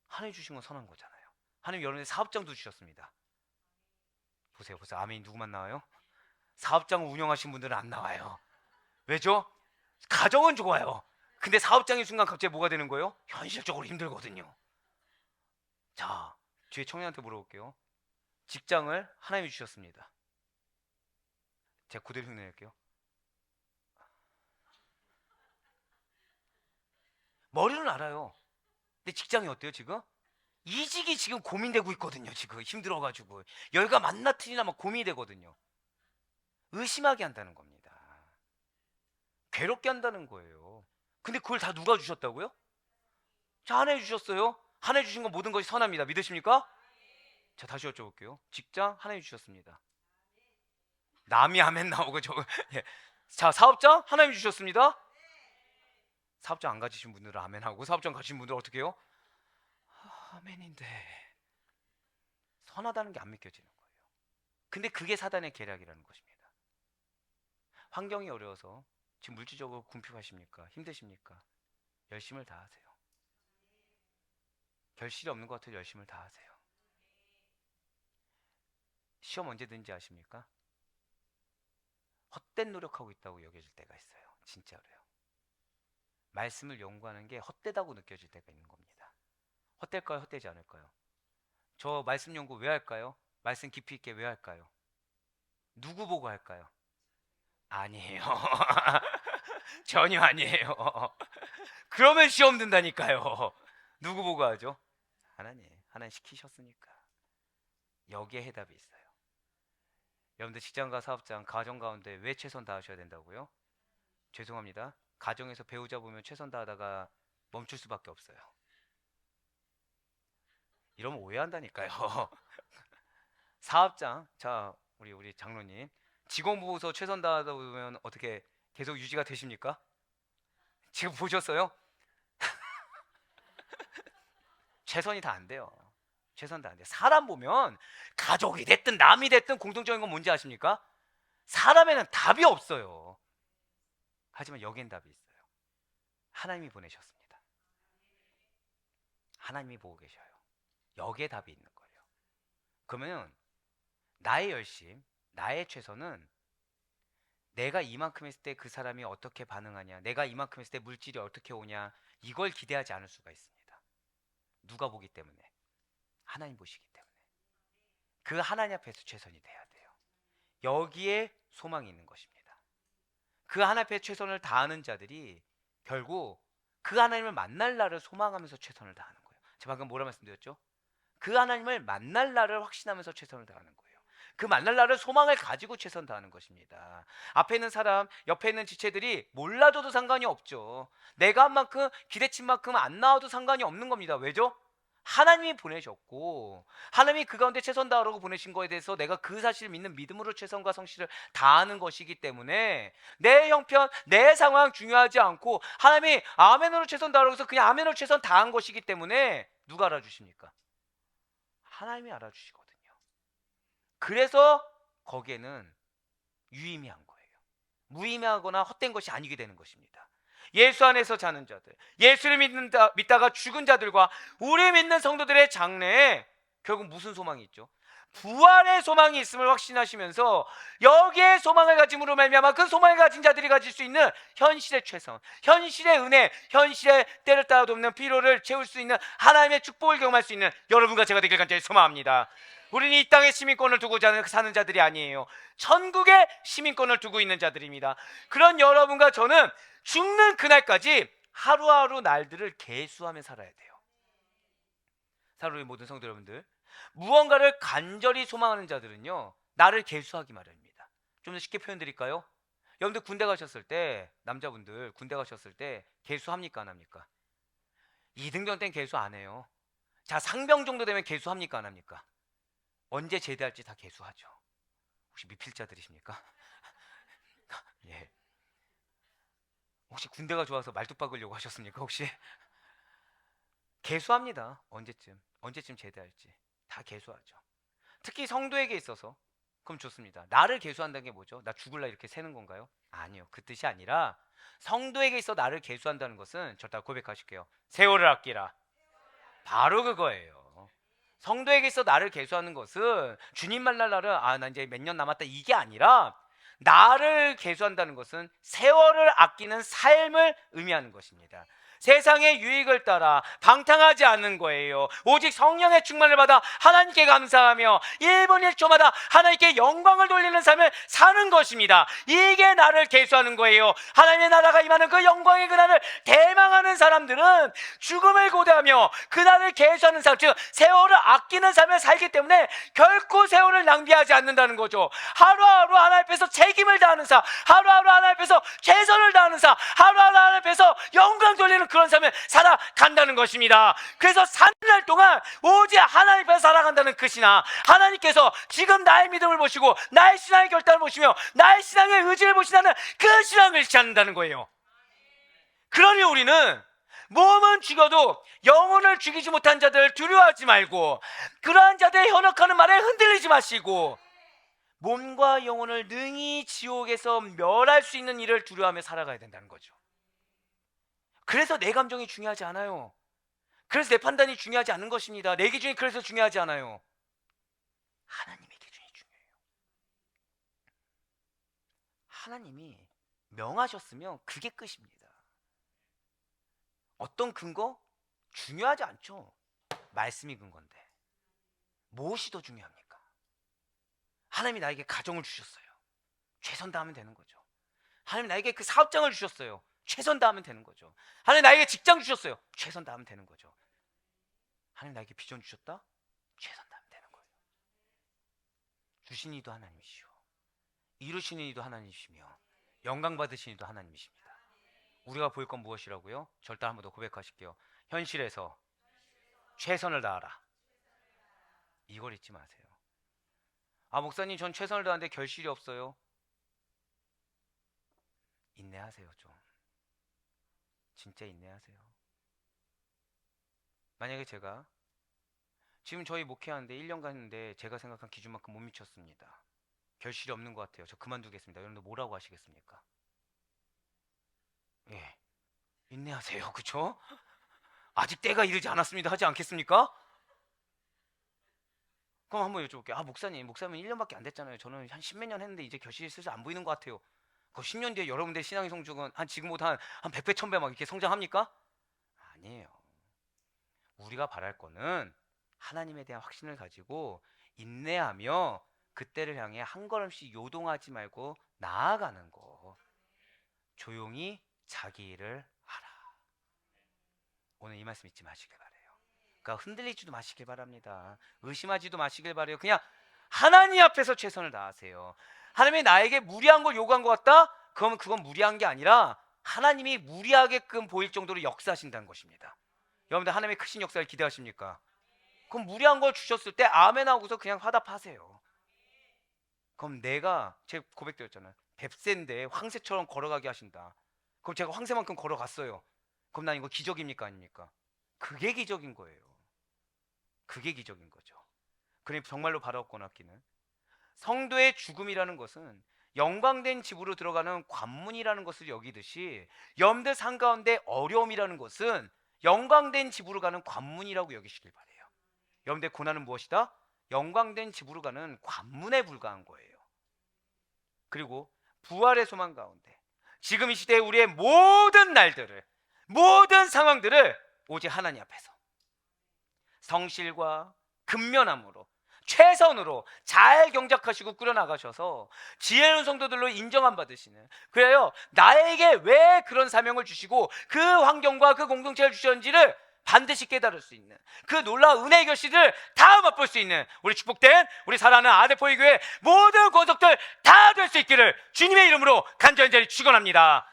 하나님 주신 건 선한 거잖아요. 하나님 여러분의 사업장도 주셨습니다. 보세요. 아멘. 누구만 나와요? 사업장을 운영하신 분들은 안 나와요. 왜죠? 가정은 좋아요. 근데 사업장의 순간 갑자기 뭐가 되는 거예요? 현실적으로 힘들거든요. 자, 뒤에 청년한테 물어볼게요. 직장을 하나님이 주셨습니다. 제가 그대로 흉내낼게요. 머리는 알아요. 근데 직장이 어때요 지금? 이직이 지금 고민되고 있거든요. 지금 힘들어가지고 여기가 만나틀이나 막 고민이 되거든요. 의심하게 한다는 겁니다. 괴롭게 한다는 거예요. 근데 그걸 다 누가 주셨다고요? 자, 하나님 주셨어요. 하나님 주신 건 모든 것이 선합니다. 믿으십니까? 자, 다시 여쭤볼게요. 직장 하나님 주셨습니다. 남이 아멘 나오고 저 예. 자, 사업장 하나님 주셨습니다. 사업장 안 가지신 분들은 아멘 하고, 사업장 가지신 분들은 어떻게 해요? 아멘인데 선하다는 게 안 믿겨지는 거예요. 근데 그게 사단의 계략이라는 것입니다. 환경이 어려워서 지금 물질적으로 궁핍하십니까? 힘드십니까? 열심을 다하세요. 결실이 없는 것 같아도 열심을 다하세요. 시험 언제든지 아십니까? 헛된 노력하고 있다고 여겨질 때가 있어요. 진짜로요. 말씀을 연구하는 게 헛되다고 느껴질 때가 있는 겁니다. 헛될까요? 헛되지 않을까요? 저 말씀 연구 왜 할까요? 말씀 깊이 있게 왜 할까요? 누구 보고 할까요? 아니에요. 전혀 아니에요. 그러면 시험 든다니까요. 누구 보고 하죠? 하나님 시키셨으니까. 여기에 해답이 있어요. 여러분들 직장과 사업장, 가정 가운데 왜 최선 다하셔야 된다고요? 죄송합니다. 가정에서 배우자 보면 최선 다하다가 멈출 수밖에 없어요. 이러면 오해한다니까요. 사업장, 자 우리 장로님, 직원 보고서 최선 다하다 보면 어떻게 계속 유지가 되십니까? 지금 보셨어요? 최선이 다 안 돼요. 최선 다 안 돼. 사람 보면 가족이 됐든 남이 됐든 공통적인 건 뭔지 아십니까? 사람에는 답이 없어요. 하지만 여기엔 답이 있어요. 하나님이 보내셨습니다. 하나님이 보고 계셔요. 여기에 답이 있는 거예요. 그러면 나의 열심, 나의 최선은 내가 이만큼 했을 때 그 사람이 어떻게 반응하냐, 내가 이만큼 했을 때 물질이 어떻게 오냐, 이걸 기대하지 않을 수가 있습니다. 누가 보기 때문에? 하나님 보시기 때문에. 그 하나님 앞에서 최선이 돼야 돼요. 여기에 소망이 있는 것입니다. 그 하나님 앞에 최선을 다하는 자들이 결국 그 하나님을 만날 날을 소망하면서 최선을 다하는 거예요. 제가 방금 뭐라 말씀드렸죠? 그 하나님을 만날 날을 확신하면서 최선을 다하는 거예요. 그 만날 날을 소망을 가지고 최선 다하는 것입니다. 앞에 있는 사람, 옆에 있는 지체들이 몰라줘도 상관이 없죠. 내가 한 만큼, 기대친 만큼 안 나와도 상관이 없는 겁니다. 왜죠? 하나님이 보내셨고 하나님이 그 가운데 최선 다하라고 보내신 거에 대해서 내가 그 사실을 믿는 믿음으로 최선과 성실을 다하는 것이기 때문에 내 형편, 내 상황 중요하지 않고 하나님이 아멘으로 최선 다하라고 해서 그냥 아멘으로 최선 다한 것이기 때문에 누가 알아주십니까? 하나님이 알아주시거든요. 그래서 거기에는 유의미한 거예요. 무의미하거나 헛된 것이 아니게 되는 것입니다. 예수 안에서 자는 자들, 예수를 믿다가 죽은 자들과 우리 믿는 성도들의 장래에 결국 무슨 소망이 있죠? 부활의 소망이 있음을 확신하시면서 여기에 소망을 가짐으로 말미암아 그 소망을 가진 자들이 가질 수 있는 현실의 최선, 현실의 은혜, 현실의 때를 따라도 없는 피로를 채울 수 있는 하나님의 축복을 경험할 수 있는 여러분과 제가 되길 간절히 소망합니다. 우리는 이 땅에 시민권을 두고 사는 자들이 아니에요. 천국의 시민권을 두고 있는 자들입니다. 그런 여러분과 저는 죽는 그날까지 하루하루 날들을 계수하며 살아야 돼요. 사랑하는 모든 성도 여러분들, 무언가를 간절히 소망하는 자들은요, 나를 계수하기 마련입니다. 좀 더 쉽게 표현 드릴까요? 여러분들 군대 가셨을 때, 남자분들 군대 가셨을 때 계수합니까 안 합니까? 2등병 땐 계수 안 해요. 자, 상병 정도 되면 계수합니까 안 합니까? 언제 제대할지 다 계수하죠. 혹시 미필자들이십니까? 예. 혹시 군대가 좋아서 말뚝 박으려고 하셨습니까? 혹시? 계수합니다. 언제쯤 제대할지 다 계수하죠. 특히 성도에게 있어서 그럼 좋습니다. 나를 계수한다는 게 뭐죠? 나 죽을라 이렇게 세는 건가요? 아니요. 그 뜻이 아니라 성도에게 있어 나를 계수한다는 것은 저다 고백하실게요. 세월을 아끼라. 바로 그거예요. 성도에게 있어 나를 계수하는 것은 주님 만날 날은 나 이제 몇 년 남았다 이게 아니라 나를 계수한다는 것은 세월을 아끼는 삶을 의미하는 것입니다. 세상의 유익을 따라 방탕하지 않는 거예요. 오직 성령의 충만을 받아 하나님께 감사하며 1분 1초마다 하나님께 영광을 돌리는 삶을 사는 것입니다. 이게 나를 계수하는 거예요. 하나님의 나라가 임하는 그 영광의 그날을 대망하는 사람들은 죽음을 고대하며 그날을 계수하는 삶, 즉 세월을 아끼는 삶을 살기 때문에 결코 세월을 낭비하지 않는다는 거죠. 하루하루 하나님 앞에서 책임을 다하는 삶, 하루하루 하나님 앞에서 최선을 다하는 삶, 하루하루 하나님 앞에서 영광 돌리는 그런 삶을 살아간다는 것입니다. 그래서 사는 날 동안 오직 하나님 앞에서 살아간다는 것이나 하나님께서 지금 나의 믿음을 보시고 나의 신앙의 결단을 보시며 나의 신앙의 의지를 보시다는 그 신앙을 잃지 않는다는 거예요. 그러니 우리는 몸은 죽여도 영혼을 죽이지 못한 자들 두려워하지 말고 그러한 자들의 현혹하는 말에 흔들리지 마시고 몸과 영혼을 능히 지옥에서 멸할 수 있는 일을 두려워하며 살아가야 된다는 거죠. 그래서 내 감정이 중요하지 않아요. 그래서 내 판단이 중요하지 않은 것입니다. 내 기준이 그래서 중요하지 않아요. 하나님의 기준이 중요해요. 하나님이 명하셨으면 그게 끝입니다. 어떤 근거? 중요하지 않죠. 말씀이 근거인데 무엇이 더 중요합니까? 하나님이 나에게 가정을 주셨어요. 최선 다하면 되는 거죠. 하나님 나에게 그 사업장을 주셨어요. 최선 다하면 되는 거죠. 하나님 나에게 직장 주셨어요. 최선 다하면 되는 거죠. 하나님 나에게 비전 주셨다? 최선 다하면 되는 거예요. 주신 이도 하나님이시오. 이루시는 이도 하나님이시며 영광 받으신 이도 하나님이십니다. 우리가 보일 건 무엇이라고요? 절대 한 번 더 고백하실게요. 현실에서 최선을 다하라. 이걸 잊지 마세요. 아, 목사님 전 최선을 다하는데 결실이 없어요. 인내하세요. 좀 진짜 인내하세요. 만약에 제가 지금 저희 목회하는데 1년간 했는데 제가 생각한 기준만큼 못 미쳤습니다. 결실이 없는 것 같아요. 저 그만두겠습니다. 여러분들 뭐라고 하시겠습니까? 예, 인내하세요. 그쵸? 아직 때가 이르지 않았습니다. 하지 않겠습니까? 그럼 한번 여쭤볼게요. 아, 목사님 1년밖에 안 됐잖아요. 저는 한 십몇 년 했는데 이제 결실이 슬슬 안 보이는 것 같아요. 그 10년 뒤에 여러분들 신앙의 성적은 한 지금보다 한 100배, 1000배 막 이렇게 성장합니까? 아니에요. 우리가 바랄 거는 하나님에 대한 확신을 가지고 인내하며 그때를 향해 한 걸음씩 요동하지 말고 나아가는 거. 조용히 자기 일을 하라. 오늘 이 말씀 잊지 마시길 바래요. 그러니까 흔들리지도 마시길 바랍니다. 의심하지도 마시길 바래요. 그냥 하나님 앞에서 최선을 다하세요. 하나님이 나에게 무리한 걸 요구한 것 같다? 그러면 그건 무리한 게 아니라 하나님이 무리하게끔 보일 정도로 역사하신다는 것입니다. 여러분들 하나님의 크신 역사를 기대하십니까? 그럼 무리한 걸 주셨을 때 아멘 하고서 그냥 화답하세요. 그럼 내가 제 고백드렸잖아요. 뱁새인데 황새처럼 걸어가게 하신다. 그럼 제가 황새만큼 걸어갔어요. 그럼 난 이거 기적입니까 아닙니까? 그게 기적인 거예요. 그게 기적인 거죠. 그러니 정말로 바라옵고 낫기는 성도의 죽음이라는 것은 영광된 집으로 들어가는 관문이라는 것을 여기듯이 여러분들 삶 가운데 어려움이라는 것은 영광된 집으로 가는 관문이라고 여기시길 바래요. 여러분들 고난은 무엇이다? 영광된 집으로 가는 관문에 불과한 거예요. 그리고 부활의 소망 가운데 지금 이 시대에 우리의 모든 날들을, 모든 상황들을 오직 하나님 앞에서 성실과 근면함으로 최선으로 잘 경작하시고 꾸려나가셔서 지혜로운 성도들로 인정함 받으시는, 그래요 나에게 왜 그런 사명을 주시고 그 환경과 그 공동체를 주셨는지를 반드시 깨달을 수 있는 그 놀라운 은혜의 결실을 다 맛볼 수 있는 우리 축복된 우리 사랑하는 아데포이 교회 모든 권속들 다 될 수 있기를 주님의 이름으로 간절히 축원합니다.